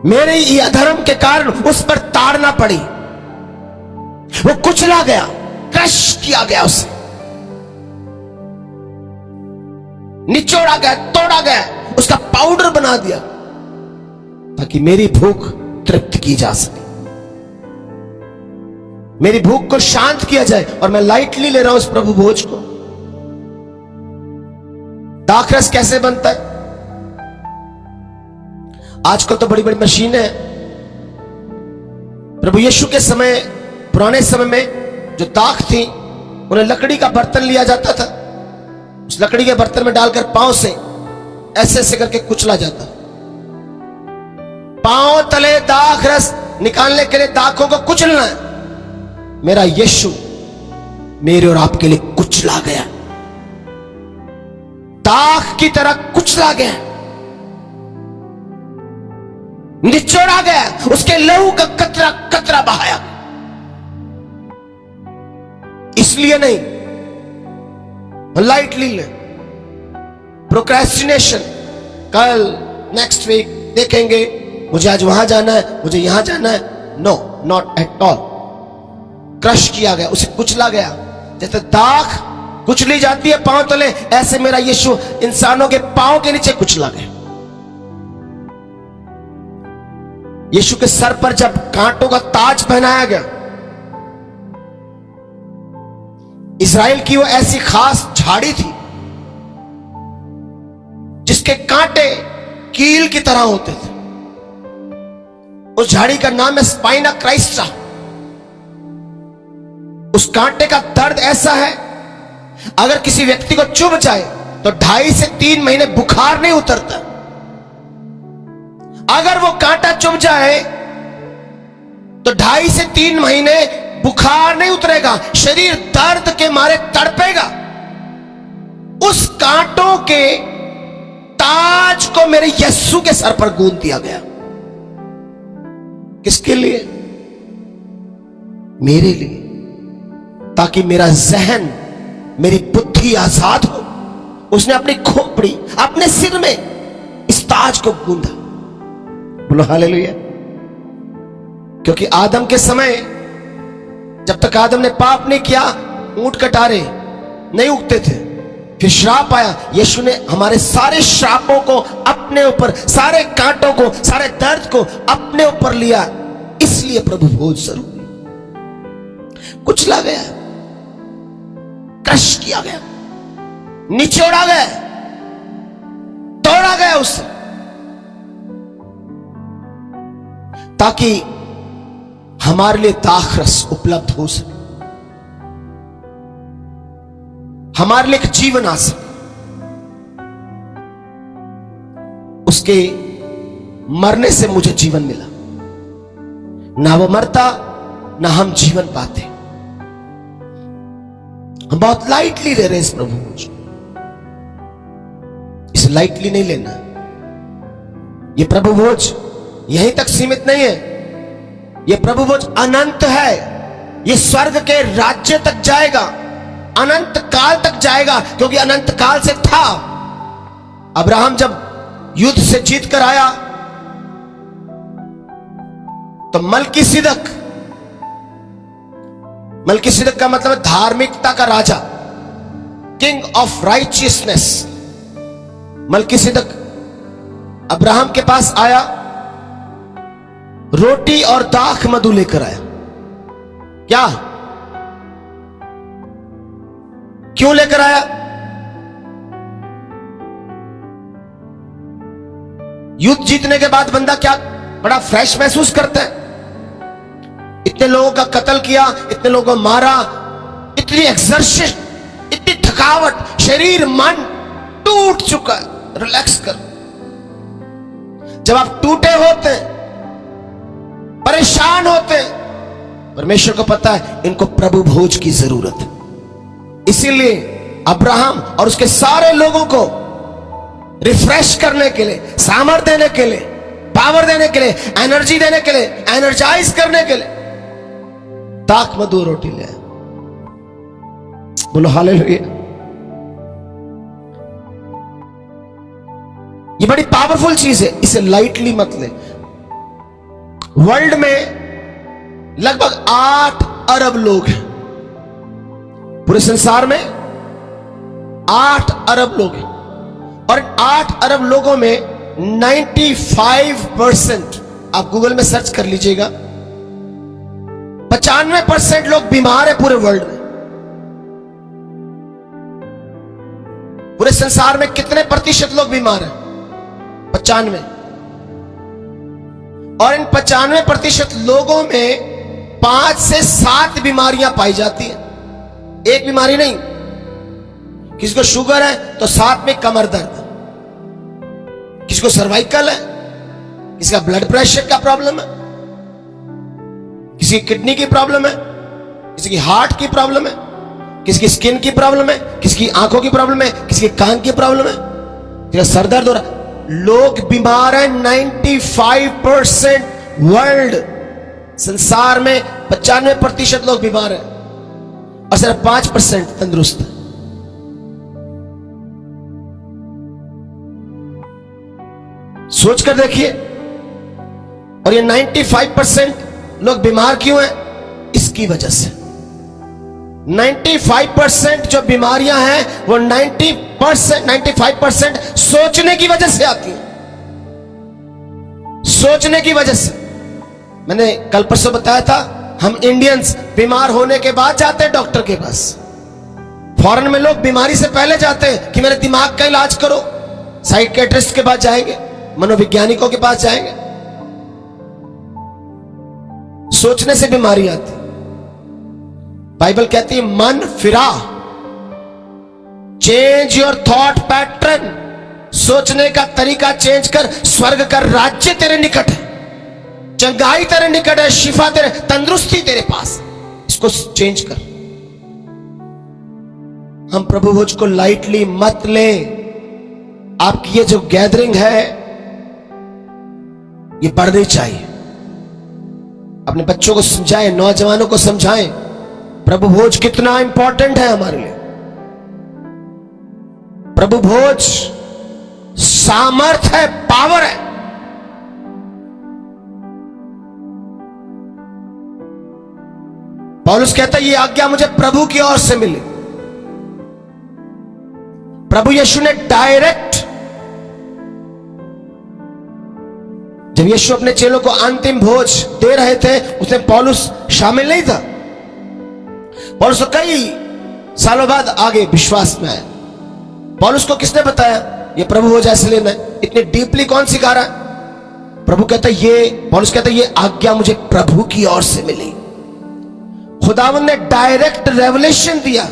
मेरे ही अधर्म के कारण उस पर ताड़ना पड़ी, वो कुचला गया, क्रश किया गया, उसे निचोड़ा गया, तोड़ा गया, उसका पाउडर बना दिया, ताकि मेरी भूख तृप्त की जा सके, मेरी भूख को शांत किया जाए। और मैं लाइटली ले रहा हूं उस प्रभु भोज को। दाखरस कैसे बनता है? आजकल तो बड़ी बड़ी मशीनें हैं। प्रभु यीशु के समय, पुराने समय में जो दाख थी, उन्हें लकड़ी का बर्तन लिया जाता था, उस लकड़ी के बर्तन में डालकर पांव से ऐसे ऐसे करके कुचला जाता। पांव तले दाख रस निकालने के लिए दाखों को कुचलना है। मेरा यीशु मेरे और आपके लिए कुचला गया, दाख की तरह कुचला गया, निचोड़ा गया, उसके लहू का कतरा कतरा बहाया। इसलिए नहीं लाइटली ले, प्रोक्रेस्टिनेशन, कल नेक्स्ट वीक देखेंगे, मुझे आज वहां जाना है, मुझे यहां जाना है, no not at all. Crush किया गया, उसे कुचला गया। जैसे दाख कुचली जाती है पांव तले, ऐसे मेरा यीशु इंसानों के पांव के नीचे कुचला गया। यीशु के सर पर जब कांटों का ताज पहनाया गया, इज़राइल की वो ऐसी खास झाड़ी थी जिसके कांटे कील की तरह होते थे। उस झाड़ी का नाम है स्पाइना क्राइस्टा। उस कांटे का दर्द ऐसा है, अगर किसी व्यक्ति को चुभ जाए तो 2.5 से 3 महीने बुखार नहीं उतरता। अगर वो कांटा चुभ जाए तो 2.5 से 3 महीने बुखार नहीं उतरेगा, शरीर दर्द के मारे तड़पेगा। उस कांटों के ताज को मेरे यीशु के सर पर गूंथ दिया गया। किसके लिए? मेरे लिए, ताकि मेरा जहन, मेरी बुद्धि आजाद हो। उसने अपनी खोपड़ी, अपने सिर में इस ताज को गूंथा। बोलो हालेलुया। क्योंकि आदम के समय, जब तक आदम ने पाप नहीं किया, ऊंट कटारे नहीं उगते थे। फिर श्राप आया, यीशु ने हमारे सारे श्रापों को अपने ऊपर, सारे कांटों को, सारे दर्द को अपने ऊपर लिया। इसलिए प्रभु भोज जरूरी, कुचला गया, क्रश किया गया, निचोड़ा गया, तोड़ा गया उससे, ताकि हमारे लिए दाखरस उपलब्ध हो सके, हमारे लिए एक जीवन आ सके। उसके मरने से मुझे जीवन मिला। ना वो मरता, ना हम जीवन पाते। हम बहुत लाइटली ले रहे हैं इस प्रभु भोज, इसे लाइटली नहीं लेना। ये प्रभु भोज यहीं तक सीमित नहीं है, ये प्रभु भोज अनंत है। ये स्वर्ग के राज्य तक जाएगा, अनंत काल तक जाएगा, क्योंकि अनंत काल से था। अब्राहम जब युद्ध से जीत कर आया तो मलकीसिदक का मतलब है धार्मिकता का राजा, किंग ऑफ राइचियसनेस। मलकीसिदक अब्राहम के पास आया, रोटी और दाख मधु लेकर आया। क्या? क्यों लेकर आया? युद्ध जीतने के बाद बंदा क्या बड़ा फ्रेश महसूस करता है। इतने लोगों का कत्ल किया, इतने लोगों को मारा, इतनी एक्सर्शन, इतनी थकावट, शरीर मन टूट चुका है। रिलैक्स कर। जब आप टूटे होते, परेशान होते, परमेश्वर को पता है इनको प्रभु भोज की जरूरत है। इसीलिए अब्राहम और उसके सारे लोगों को रिफ्रेश करने के लिए, सामर्थ्य देने के लिए, पावर देने के लिए, एनर्जी देने के लिए, एनर्जाइज करने के लिए दाख मधु रोटी ले। बोलो हालेलुया। ये बड़ी पावरफुल चीज है, इसे लाइटली मत ले। वर्ल्ड में लगभग 8 अरब लोग हैं, पूरे संसार में 8 अरब लोग हैं, और 8 अरब लोगों में 95%, आप गूगल में सर्च कर लीजिएगा, 95% लोग बीमार हैं पूरे वर्ल्ड में। पूरे संसार में कितने प्रतिशत लोग बीमार हैं? 95। और इन 95% लोगों में 5 से 7 बीमारियां पाई जाती हैं। एक बीमारी नहीं। किसी को शुगर है तो साथ में कमर दर्द, किसी को सर्वाइकल है, किसी का ब्लड प्रेशर का प्रॉब्लम है, किसी की किडनी की प्रॉब्लम है, किसी की हार्ट की प्रॉब्लम है, किसी की स्किन की प्रॉब्लम है, किसी की आंखों की प्रॉब्लम है, किसी के कान की प्रॉब्लम है, किसी का सर दर्द हो रहा है। लोग बीमार हैं। 95% वर्ल्ड संसार में 95% लोग बीमार हैं और सिर्फ 5% तंदुरुस्त है। सोचकर देखिए। और ये 95% लोग बीमार क्यों हैं? इसकी वजह से 95% जो बीमारियां हैं वो 95% सोचने की वजह से आती हैं। सोचने की वजह से। मैंने कल परसों बताया था, हम इंडियंस बीमार होने के बाद जाते हैं डॉक्टर के पास। फॉरेन में लोग बीमारी से पहले जाते हैं कि मेरे दिमाग का इलाज करो। साइकियाट्रिस्ट के पास जाएंगे, मनोवैज्ञानिकों के पास जाएंगे। सोचने से बीमारी आती। बाइबल कहती है मन फिरा, चेंज योर थॉट पैटर्न। सोचने का तरीका चेंज कर। स्वर्ग का राज्य तेरे निकट है, चंगाई तेरे निकट है, शिफा तेरे, तंदुरुस्ती तेरे पास। इसको चेंज कर। हम प्रभु भोज को लाइटली मत ले। आपकी ये जो गैदरिंग है ये बढ़नी चाहिए। अपने बच्चों को समझाएं, नौजवानों को समझाएं प्रभु भोज कितना इंपॉर्टेंट है हमारे लिए। प्रभु भोज सामर्थ है, पावर है। पौलुस कहता है ये आज्ञा मुझे प्रभु की ओर से मिली। प्रभु यीशु ने डायरेक्ट, जब यीशु अपने चेलों को अंतिम भोज दे रहे थे, उसमें पौलुस शामिल नहीं था। पौलुस को कई सालों बाद आगे विश्वास में आया। पौलुस को किसने बताया ये प्रभु भोज ऐसे लेना है? इतनी डीपली कौन सिखा रहा है? प्रभु कहता है ये, पौलुस कहता है ये आज्ञा मुझे प्रभु की ओर से मिली। खुदावंद ने डायरेक्ट रेवलेशन दिया,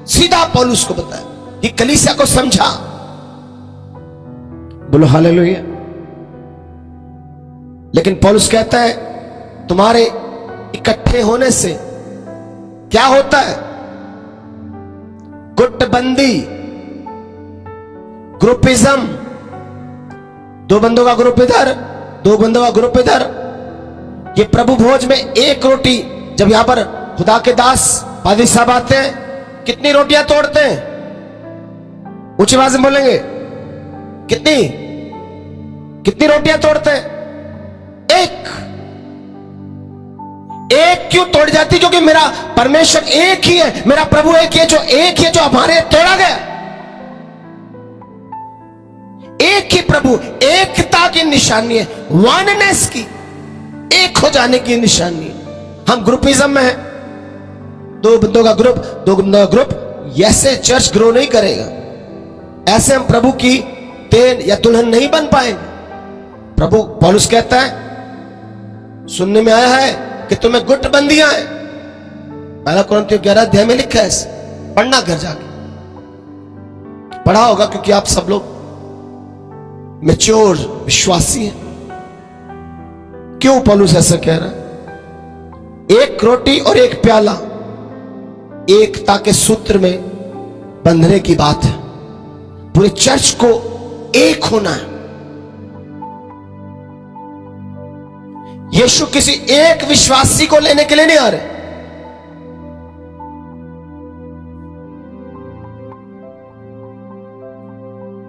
सीधा पौलुस को बताया, ये कलीसिया को समझा। बोलो हालेलुया। लेकिन पौलुस कहता है तुम्हारे इकट्ठे होने से क्या होता है? गुटबंदी, ग्रुपिज्म। दो बंदों का ग्रुप इधर, दो बंदों का ग्रुप इधर। ये प्रभु भोज में एक रोटी, जब यहां पर खुदा के दास पादरी साहब आते हैं, कितनी रोटियां तोड़ते हैं? ऊंची आवाज में बोलेंगे, कितनी कितनी रोटियां तोड़ते हैं? एक क्यों तोड़ जाती? क्योंकि मेरा परमेश्वर एक ही है, मेरा प्रभु एक ही है, जो हमारे तोड़ा गया। एक ही प्रभु, एकता की निशानी है, वननेस की, एक हो जाने की निशानी है। हम ग्रुपिज्म में हैं, दो बंदों का ग्रुप, दो बंदों का ग्रुप। ऐसे चर्च ग्रो नहीं करेगा। ऐसे हम प्रभु की देन या दुल्हन नहीं बन पाएंगे। प्रभु पौलुस कहता है सुनने में आया है कि तुम्हें गुटबंदियां हैं। पहला कुरिन्थियों 11 अध्याय में लिखा है, पढ़ना घर जाके, पढ़ा होगा क्योंकि आप सब लोग मैच्योर विश्वासी हैं। क्यों पौलुस ऐसा कह रहा है? एक रोटी और एक प्याला, एकता के सूत्र में बंधने की बात है। पूरे चर्च को एक होना है। यीशु किसी एक विश्वासी को लेने के लिए नहीं आ रहे।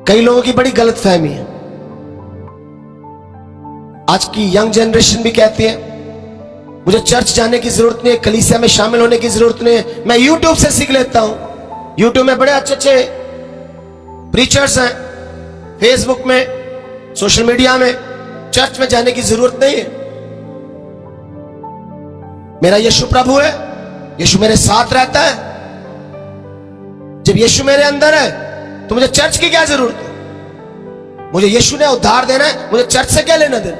कई लोगों की बड़ी गलतफहमी है। आज की यंग जनरेशन भी कहती है मुझे चर्च जाने की जरूरत नहीं है, कलीसिया में शामिल होने की जरूरत नहीं है, मैं यूट्यूब से सीख लेता हूं। यूट्यूब में बड़े अच्छे अच्छे प्रीचर्स हैं, फेसबुक में, सोशल मीडिया में, चर्च में जाने की जरूरत नहीं है। मेरा यीशु प्रभु है, यीशु मेरे साथ रहता है। जब यीशु मेरे अंदर है तो मुझे चर्च की क्या जरूरत है? मुझे यीशु ने उद्धार देना है, मुझे चर्च से क्या लेना देना?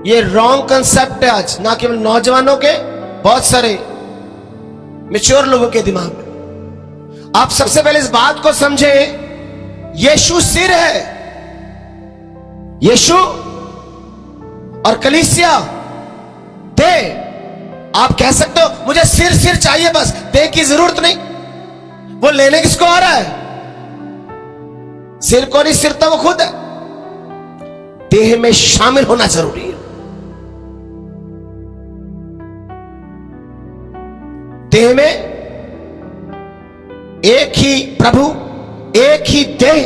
ये रॉन्ग कंसेप्ट है आज, ना केवल नौजवानों के, बहुत सारे मैच्योर लोगों के दिमाग में। आप सबसे पहले इस बात को समझे, यीशु सिर है, यीशु और कलीसिया दे। आप कह सकते हो मुझे सिर चाहिए, बस दे की जरूरत नहीं। वो लेने किसको आ रहा है? सिर को नहीं, सिर तो वो खुद है। देह में शामिल होना जरूरी है। देह में एक ही प्रभु, एक ही देह,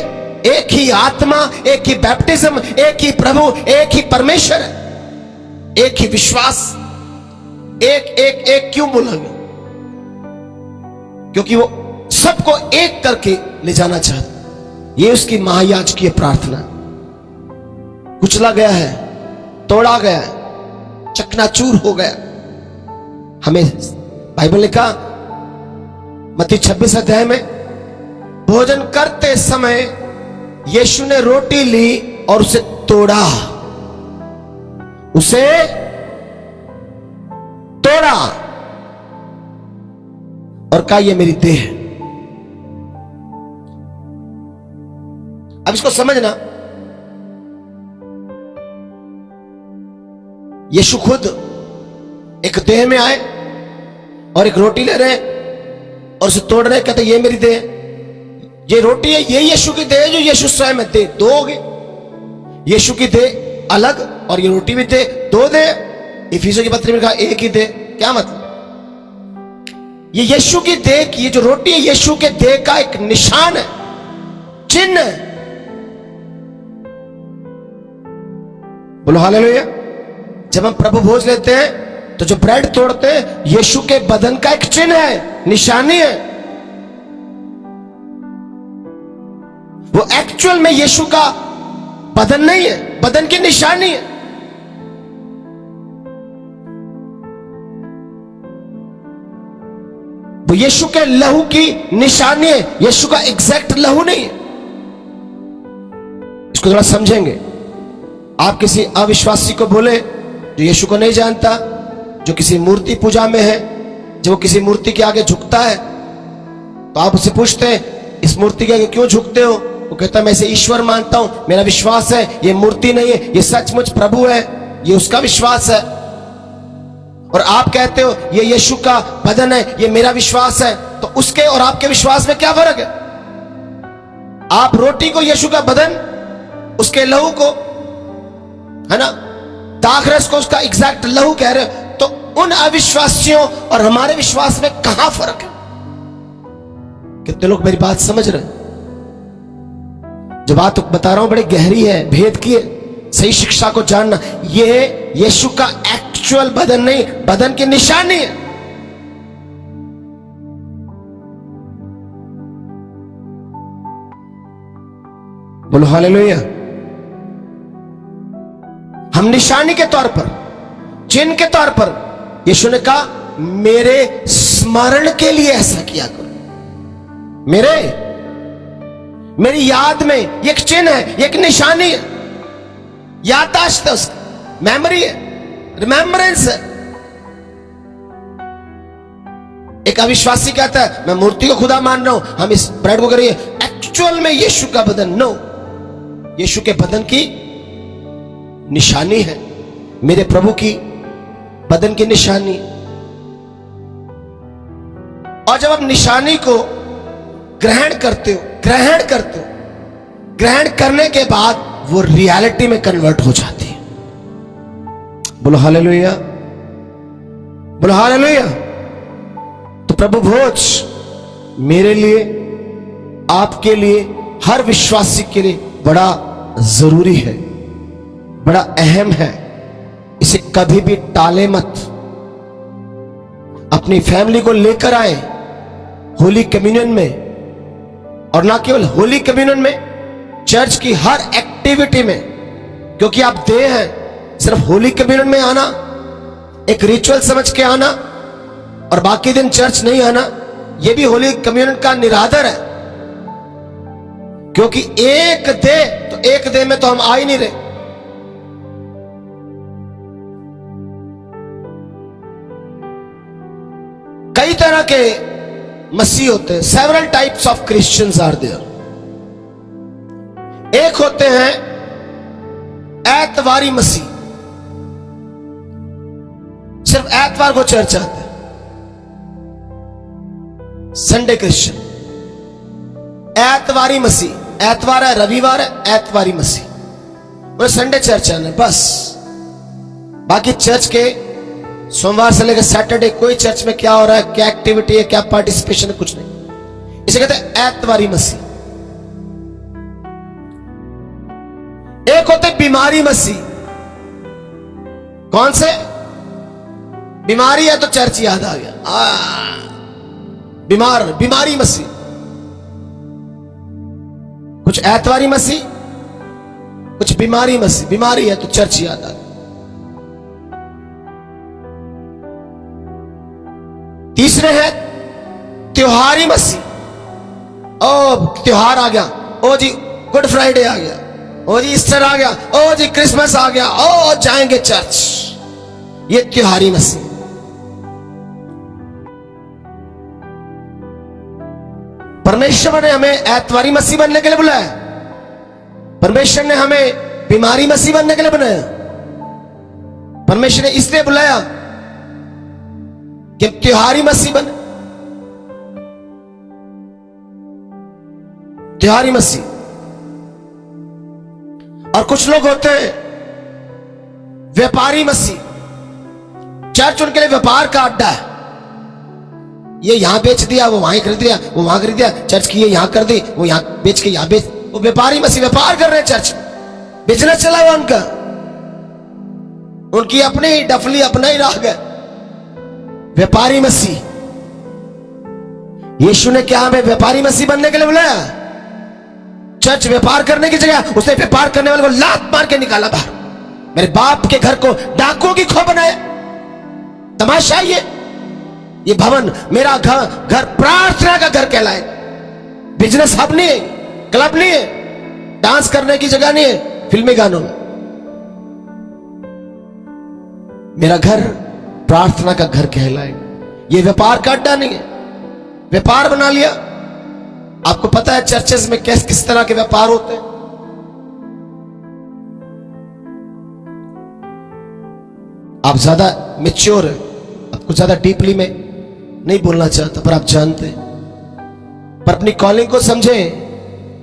एक ही आत्मा, एक ही बैप्टिज्म, एक ही प्रभु, एक ही परमेश्वर है, एक ही विश्वास। एक एक एक क्यों बोलेंगे? क्योंकि वो सबको एक करके ले जाना चाहता। ये उसकी महायाजकीय प्रार्थना। कुचला गया है, तोड़ा गया है, चकनाचूर हो गया। हमें बाइबल लिखा मत्ती 26 अध्याय में, भोजन करते समय यीशु ने रोटी ली और उसे तोड़ा, उसे तोड़ा और कहा ये मेरी देह। अब इसको समझना, यीशु खुद एक देह में आए और एक रोटी ले रहे और उसे तोड़ रहे, कहते ये मेरी देह। ये रोटी है, ये यीशु की देह, जो यीशु स्वयं है। देह दो हो गए, यीशु की देह अलग और ये रोटी भी देह, दो देह। इफिसियों की पत्री में कहा एक ही देह। क्या मतलब? ये यीशु की देह की, ये जो रोटी है यीशु के देह का एक निशान है, चिन्ह है। बोलो हालेलुया। जब हम प्रभु भोज लेते हैं तो जो ब्रेड तोड़ते हैं, यीशु के बदन का एक चिन्ह है, निशानी है। वो एक्चुअल में यीशु का बदन नहीं है, बदन की निशानी है। वो यीशु के लहू की निशानी है, यीशु का एग्जैक्ट लहू नहीं है। इसको थोड़ा समझेंगे। आप किसी अविश्वासी को बोले जो यीशु को नहीं जानता, जो किसी मूर्ति पूजा में है, जो किसी मूर्ति के आगे झुकता है, तो आप उससे पूछते हैं इस मूर्ति के आगे क्यों झुकते हो? वो कहता है मैं इसे ईश्वर मानता हूं, मेरा विश्वास है ये मूर्ति नहीं है, ये सचमुच प्रभु है, ये उसका विश्वास है। और आप कहते हो ये यीशु का बदन है, ये मेरा विश्वास है। तो उसके और आपके विश्वास में क्या फर्क है? आप रोटी को यीशु का बदन, उसके लहू को, है ना, दाखरस को उसका एग्जैक्ट लहू कह रहे हो। तो उन अविश्वासियों और हमारे विश्वास में कहां फर्क है? कितने लोग मेरी बात समझ रहे हैं? जो बात बता रहा हूं बड़ी गहरी है, भेद की है। सही शिक्षा को जानना, ये यीशु का एक्चुअल बदन नहीं, बदन की निशानी है। बोलो हालेलुया। हम निशानी के तौर पर, चिन्ह के तौर पर, यीशु ने कहा मेरे स्मरण के लिए ऐसा किया करो। मेरी याद में एक चिन्ह है, एक निशानी है, याददाश्त है, उसका मेमोरी है, रिमेम्बरेंस है। एक अविश्वासी कहता है मैं मूर्ति को खुदा मान रहा हूं, हम इस ब्रेड को करिए, एक्चुअल में यीशु का बदन। नो, यीशु के बदन की निशानी है, मेरे प्रभु की बदन की निशानी। और जब आप निशानी को ग्रहण करते हो, ग्रहण करने के बाद वो रियलिटी में कन्वर्ट हो जाती है। बोलो हालेलुया, बोलो हालेलुया। तो प्रभु भोज मेरे लिए, आपके लिए, हर विश्वासी के लिए बड़ा जरूरी है, बड़ा अहम है। इसे कभी भी टाले मत। अपनी फैमिली को लेकर आए होली कम्युनियन में, और ना केवल होली कम्युनियन में, चर्च की हर एक्टिविटी में। क्योंकि आप देह हैं, सिर्फ होली कम्युनियन में आना, एक रिचुअल समझ के आना और बाकी दिन चर्च नहीं आना, यह भी होली कम्युनियन का निरादर है। क्योंकि एक देह, तो एक देह में तो हम आ ही नहीं रहे। कई तरह के मसीह होते हैं, several types of Christians are there. एक होते हैं ऐतवारी मसीह, सिर्फ ऐतवार को चर्च आते हैं, संडे क्रिश्चियन। ऐतवारी मसीह, ऐतवार है, रविवार है, ऐतवारी मसीह, और संडे चर्च आना बस। बाकी चर्च के सोमवार से लेकर सैटरडे कोई चर्च में क्या हो रहा है, क्या एक्टिविटी है, क्या पार्टिसिपेशन है, कुछ नहीं। इसे कहते हैं ऐतवारी मसीह। एक होते बीमारी मसीह। कौन से? बीमारी है तो चर्च याद आ गया, बीमारी मसीह। कुछ ऐतवारी मसीह, कुछ बीमारी मसीह। बीमारी है तो चर्च याद आ गया। तीसरे है त्योहारी मसीह। ओ त्योहार आ गया, ओ जी गुड फ्राइडे आ गया, ओ जी ईस्टर आ गया, ओ जी क्रिसमस आ गया, ओ जाएंगे चर्च। ये त्योहारी मसीह। परमेश्वर ने हमें ऐतवारी मसीह बनने के लिए बुलाया, परमेश्वर ने हमें बीमारी मसीह बनने के लिए बनाया। परमेश्वर ने इसलिए बुलाया कि त्योहारी मसीह बने। त्योहारी मसीह। और कुछ लोग होते हैं व्यापारी मसीह। चर्च उनके लिए व्यापार का अड्डा है। ये यहां बेच दिया, वो वहां खरीद दिया, वो वहां खरीद दिया, चर्च की ये यहां कर दी, वो यहां बेच के यहां बेच। वो व्यापारी मसीह व्यापार कर रहे हैं चर्च में, बिजनेस चला हुआ उनका, उनकी अपनी डफली, अपना ही राग है। व्यापारी मसीह। यीशु ने क्या हमें व्यापारी मसीह बनने के लिए बुलाया? चर्च व्यापार करने की जगह उसने व्यापार करने वाले को लात मार के निकाला बाहर। मेरे बाप के घर को डाकुओं की खो बनाया। तमाशा ये भवन, मेरा घर प्रार्थना का घर कहलाए। बिजनेस हब नहीं है, क्लब नहीं है, डांस करने की जगह नहीं है, फिल्मी गानों में। मेरा घर प्रार्थना का घर कहलाएगा। ये व्यापार का अड्डा नहीं है। व्यापार बना लिया। आपको पता है चर्चेस में किस तरह के व्यापार होते हैं। आप ज्यादा मैच्योर है, आपको ज्यादा डीपली में नहीं बोलना चाहता, पर आप जानते हैं। पर अपनी कॉलिंग को समझे।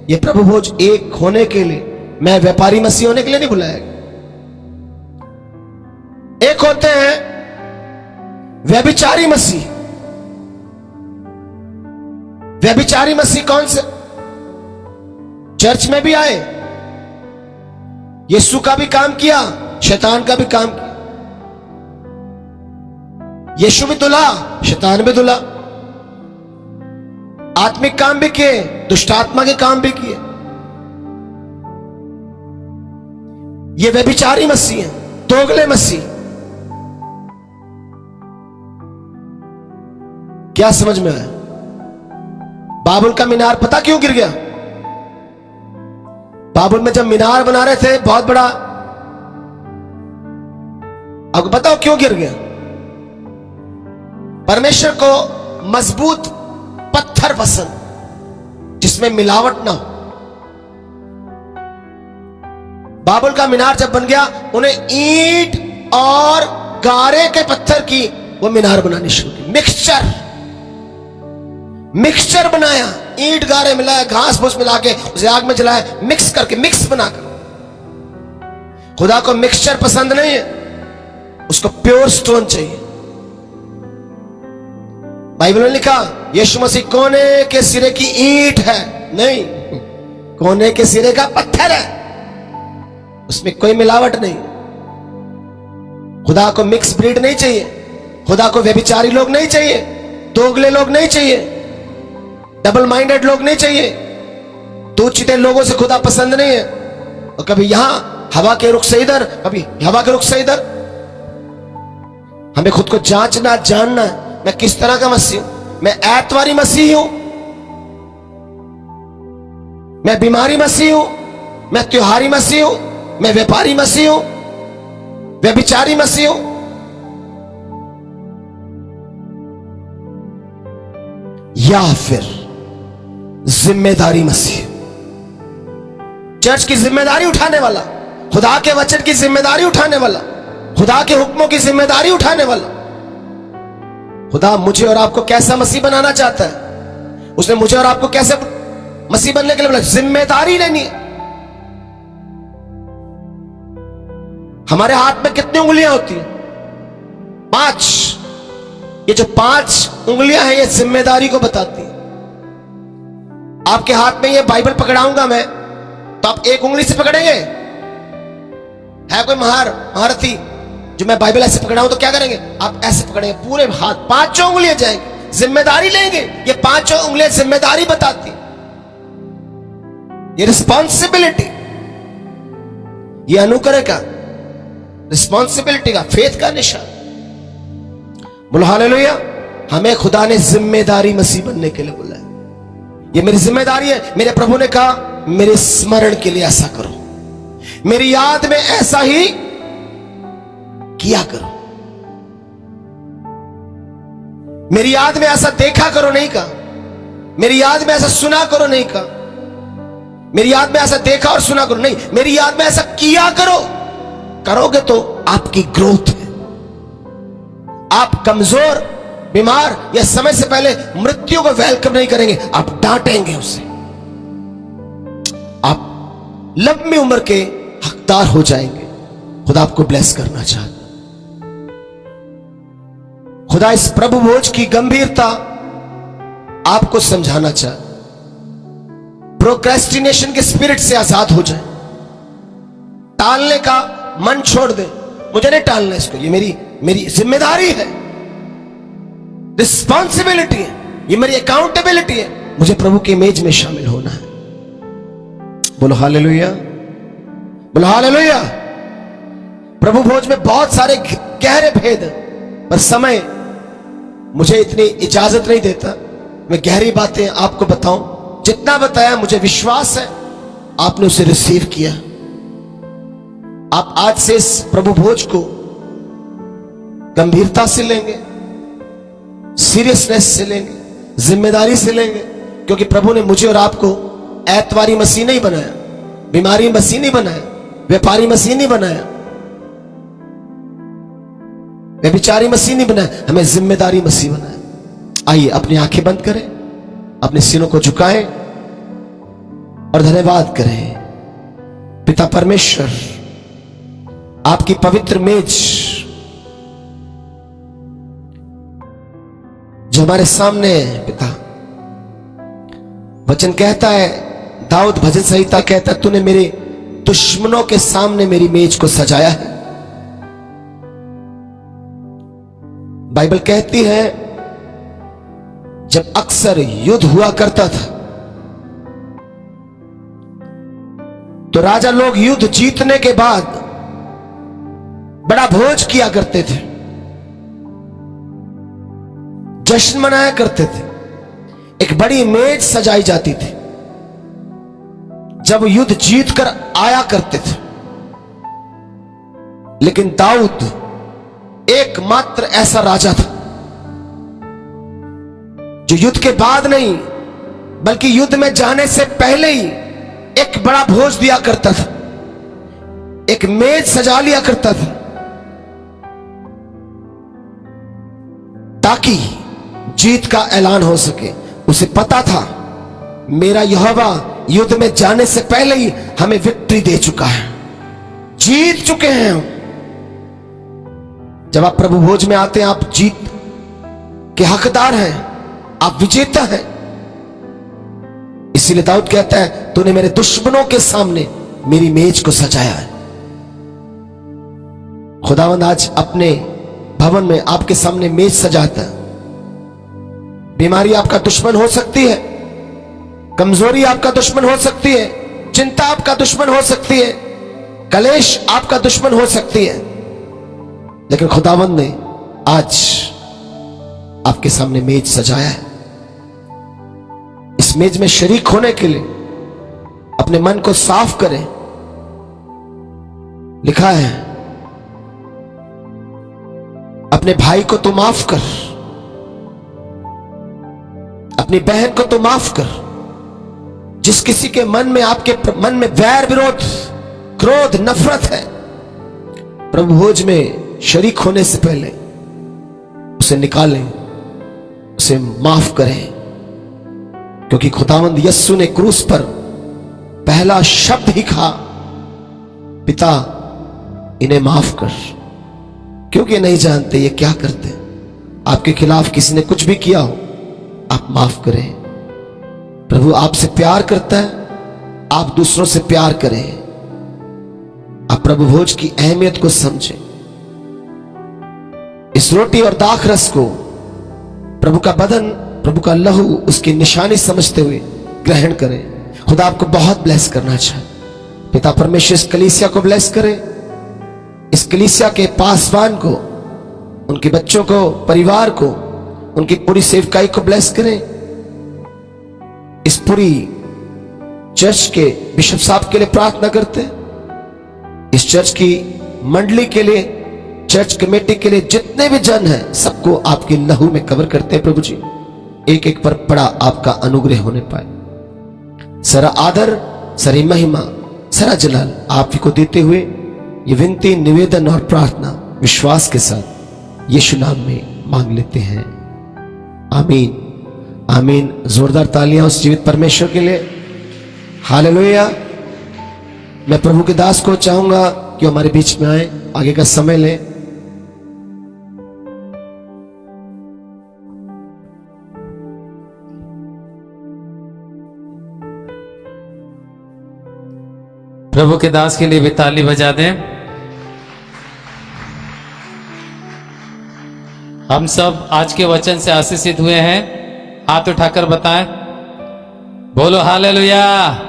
ये प्रभु भोज एक होने के लिए, मैं व्यापारी मसीह होने के लिए नहीं बुलाया। एक होते हैं व्यभिचारी मसीह। व्यभिचारी मसीह कौन से? चर्च में भी आए, यीशु का भी काम किया, शैतान का भी काम किया। यीशु भी दुला, शैतान भी दुला। आत्मिक काम भी किए, दुष्ट आत्मा के काम भी किए। ये व्यभिचारी मसीह है, दोगले मसीह। क्या समझ में आया? बाबुल का मीनार पता क्यों गिर गया? बाबुल में जब मीनार बना रहे थे बहुत बड़ा, आपको बताओ क्यों गिर गया? परमेश्वर को मजबूत पत्थर पसंद, जिसमें मिलावट ना हो। बाबुल का मीनार जब बन गया, उन्हें ईंट और गारे के पत्थर की वो मीनार बनानी शुरू की। मिक्सचर बनाया, ईंट गारे मिलाया, घास फूस मिला के उसे आग में जलाया, मिक्स करके, मिक्स बनाकर। खुदा को मिक्सचर पसंद नहीं है, उसको प्योर स्टोन चाहिए। बाइबल में लिखा यीशु मसीह कोने के सिरे की ईंट है, नहीं, कोने के सिरे का पत्थर है, उसमें कोई मिलावट नहीं। खुदा को मिक्स ब्रीड नहीं चाहिए, खुदा को व्यभिचारी लोग नहीं चाहिए, दोगले लोग नहीं चाहिए, डबल माइंडेड लोग नहीं चाहिए। दूचिते लोगों से खुदा पसंद नहीं है। और कभी यहां हवा के रुख से इधर, कभी हवा के रुख से इधर। हमें खुद को जांचना, जानना है, मैं किस तरह का मसीह हूं। मैं ऐतवारी मसीह हूं, मैं बीमारी मसीह हूं, मैं त्योहारी मसीह हूं, मैं व्यापारी मसीह हूं, व्यभिचारी मसीह हूं, या फिर जिम्मेदारी मसीह। चर्च की जिम्मेदारी उठाने वाला, खुदा के वचन की जिम्मेदारी उठाने वाला, खुदा के हुक्मों की जिम्मेदारी उठाने वाला। खुदा मुझे और आपको कैसा मसीह बनाना चाहता है? उसने मुझे और आपको कैसे मसीह बनने के लिए बोला? जिम्मेदारी लेनी है। हमारे हाथ में कितनी उंगलियां होती हैं? 5। ये जो 5 उंगलियां हैं, ये जिम्मेदारी को बताती है। आपके हाथ में ये बाइबल पकड़ाऊंगा मैं, तो आप एक उंगली से पकड़ेंगे? है कोई महारथी जो मैं बाइबल ऐसे पकड़ाऊं तो क्या करेंगे? आप ऐसे पकड़ेंगे, पूरे हाथ 5 उंगलियां जाएंगे, जिम्मेदारी लेंगे। ये 5 उंगलियां जिम्मेदारी बताती, ये रिस्पॉन्सिबिलिटी, ये अनुग्रह का, रिस्पॉन्सिबिलिटी का, फेथ का निशान। बोलो हालेलुया। हमें खुदा ने जिम्मेदारी मसीह बनने के लिए बोला है। ये मेरी जिम्मेदारी है। मेरे प्रभु ने कहा मेरे स्मरण के लिए ऐसा करो, मेरी याद में ऐसा ही किया करो, मेरी याद में ऐसा देखा करो नहीं कहा, मेरी याद में ऐसा सुना करो नहीं कहा, मेरी याद में ऐसा देखा और सुना करो नहीं, मेरी याद में ऐसा किया करो। करोगे तो आपकी ग्रोथ है। आप कमजोर, बीमार या समय से पहले मृत्यु को वेलकम नहीं करेंगे, आप डांटेंगे उसे। आप लंबी उम्र के हकदार हो जाएंगे। खुदा आपको ब्लेस करना चाहता। खुदा इस प्रभु भोज की गंभीरता आपको समझाना चाहता। प्रोक्रेस्टिनेशन के स्पिरिट से आजाद हो जाए। टालने का मन छोड़ दे। मुझे नहीं टालना इसको, ये मेरी जिम्मेदारी है, रिस्पॉन्सिबिलिटी है, ये मेरी अकाउंटेबिलिटी है। मुझे प्रभु के इमेज में शामिल होना है। बोलो हालेलुया, बोलो हालेलुया। प्रभु भोज में बहुत सारे गहरे भेद, पर समय मुझे इतनी इजाजत नहीं देता मैं गहरी बातें आपको बताऊं। जितना बताया मुझे विश्वास है आपने उसे रिसीव किया। आप आज से इस प्रभु भोज को गंभीरता से लेंगे, सीरियसनेस से लेंगे, जिम्मेदारी से लेंगे, क्योंकि प्रभु ने मुझे और आपको ऐतवारी मसीह नहीं बनाया, बीमारी मसीह नहीं बनाया, व्यापारी मसीह नहीं बनाया, व्यभिचारी मसीह नहीं बनाया, हमें जिम्मेदारी मसीह बनाया। आइए अपनी आंखें बंद करें, अपने सीनों को झुकाएं और धन्यवाद करें। पिता परमेश्वर, आपकी पवित्र मेज जो हमारे सामने है पिता, वचन कहता है, दाऊद भजन संहिता कहता है, तूने मेरे दुश्मनों के सामने मेरी मेज को सजाया है। बाइबल कहती है जब अक्सर युद्ध हुआ करता था तो राजा लोग युद्ध जीतने के बाद बड़ा भोज किया करते थे, जश्न मनाया करते थे, एक बड़ी मेज सजाई जाती थी जब युद्ध जीत कर आया करते थे। लेकिन दाऊद एकमात्र ऐसा राजा था जो युद्ध के बाद नहीं बल्कि युद्ध में जाने से पहले ही एक बड़ा भोज दिया करता था, एक मेज सजा लिया करता था, ताकि जीत का ऐलान हो सके। उसे पता था मेरा यहोवा युद्ध में जाने से पहले ही हमें विक्ट्री दे चुका है, जीत चुके हैं हम। जब आप प्रभु भोज में आते हैं, आप जीत के हकदार हैं, आप विजेता हैं। इसीलिए दाऊद कहता है, तूने मेरे दुश्मनों के सामने मेरी मेज को सजाया है। खुदावंद आज अपने भवन में आपके सामने मेज सजाता है। बीमारी आपका दुश्मन हो सकती है, कमजोरी आपका दुश्मन हो सकती है, चिंता आपका दुश्मन हो सकती है, कलेश आपका दुश्मन हो सकती है, लेकिन खुदावंद ने आज आपके सामने मेज सजाया है। इस मेज में शरीक होने के लिए अपने मन को साफ करें। लिखा है, अपने भाई को तो माफ कर, अपनी बहन को तो माफ कर। जिस किसी के मन में, आपके मन में वैर विरोध क्रोध, नफरत है, प्रभु भोज में शरीक होने से पहले उसे निकालें, उसे माफ करें, क्योंकि खुदावंद यस्सु ने क्रूस पर पहला शब्द ही कहा, पिता इन्हें माफ कर, क्योंकि नहीं जानते ये क्या करते। आपके खिलाफ किसी ने कुछ भी किया हो, आप माफ करें। प्रभु आपसे प्यार करता है, आप दूसरों से प्यार करें। आप प्रभु भोज की अहमियत को समझें। इस रोटी और दाख रस को प्रभु का बदन, प्रभु का लहू, उसकी निशानी समझते हुए ग्रहण करें। खुदा आपको बहुत ब्लेस करना चाहे। पिता परमेश्वर इस कलीसिया को ब्लेस करे, इस कलीसिया के पासवान को, उनके बच्चों को, परिवार को, उनकी पूरी सेवकाई को ब्लेस करें। इस पूरी चर्च के बिशप साहब के लिए प्रार्थना करते हैं, इस चर्च की मंडली के लिए, चर्च कमेटी के लिए, जितने भी जन हैं सबको आपके लहू में कवर करते हैं। प्रभु जी एक एक पर बड़ा आपका अनुग्रह होने पाए। सारा आदर, सारी महिमा, सारा जलाल आप ही को देते हुए ये विनती, निवेदन और प्रार्थना विश्वास के साथ यीशु नाम में मांग लेते हैं। आमीन आमीन। जोरदार तालियां उस जीवित परमेश्वर के लिए। हालेलुया। मैं प्रभु के दास को चाहूंगा कि हमारे बीच में आए, आगे का समय लें। प्रभु के दास के लिए भी ताली बजा दें। हम सब आज के वचन से आशीषित हुए हैं। हाथ उठाकर बताएं, बोलो हालेलुया।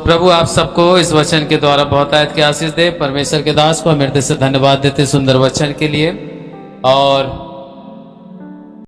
प्रभु आप सबको इस वचन के द्वारा बहुत आयत की आशीष दे। परमेश्वर के दास को हम हृदय से धन्यवाद देते सुंदर वचन के लिए। और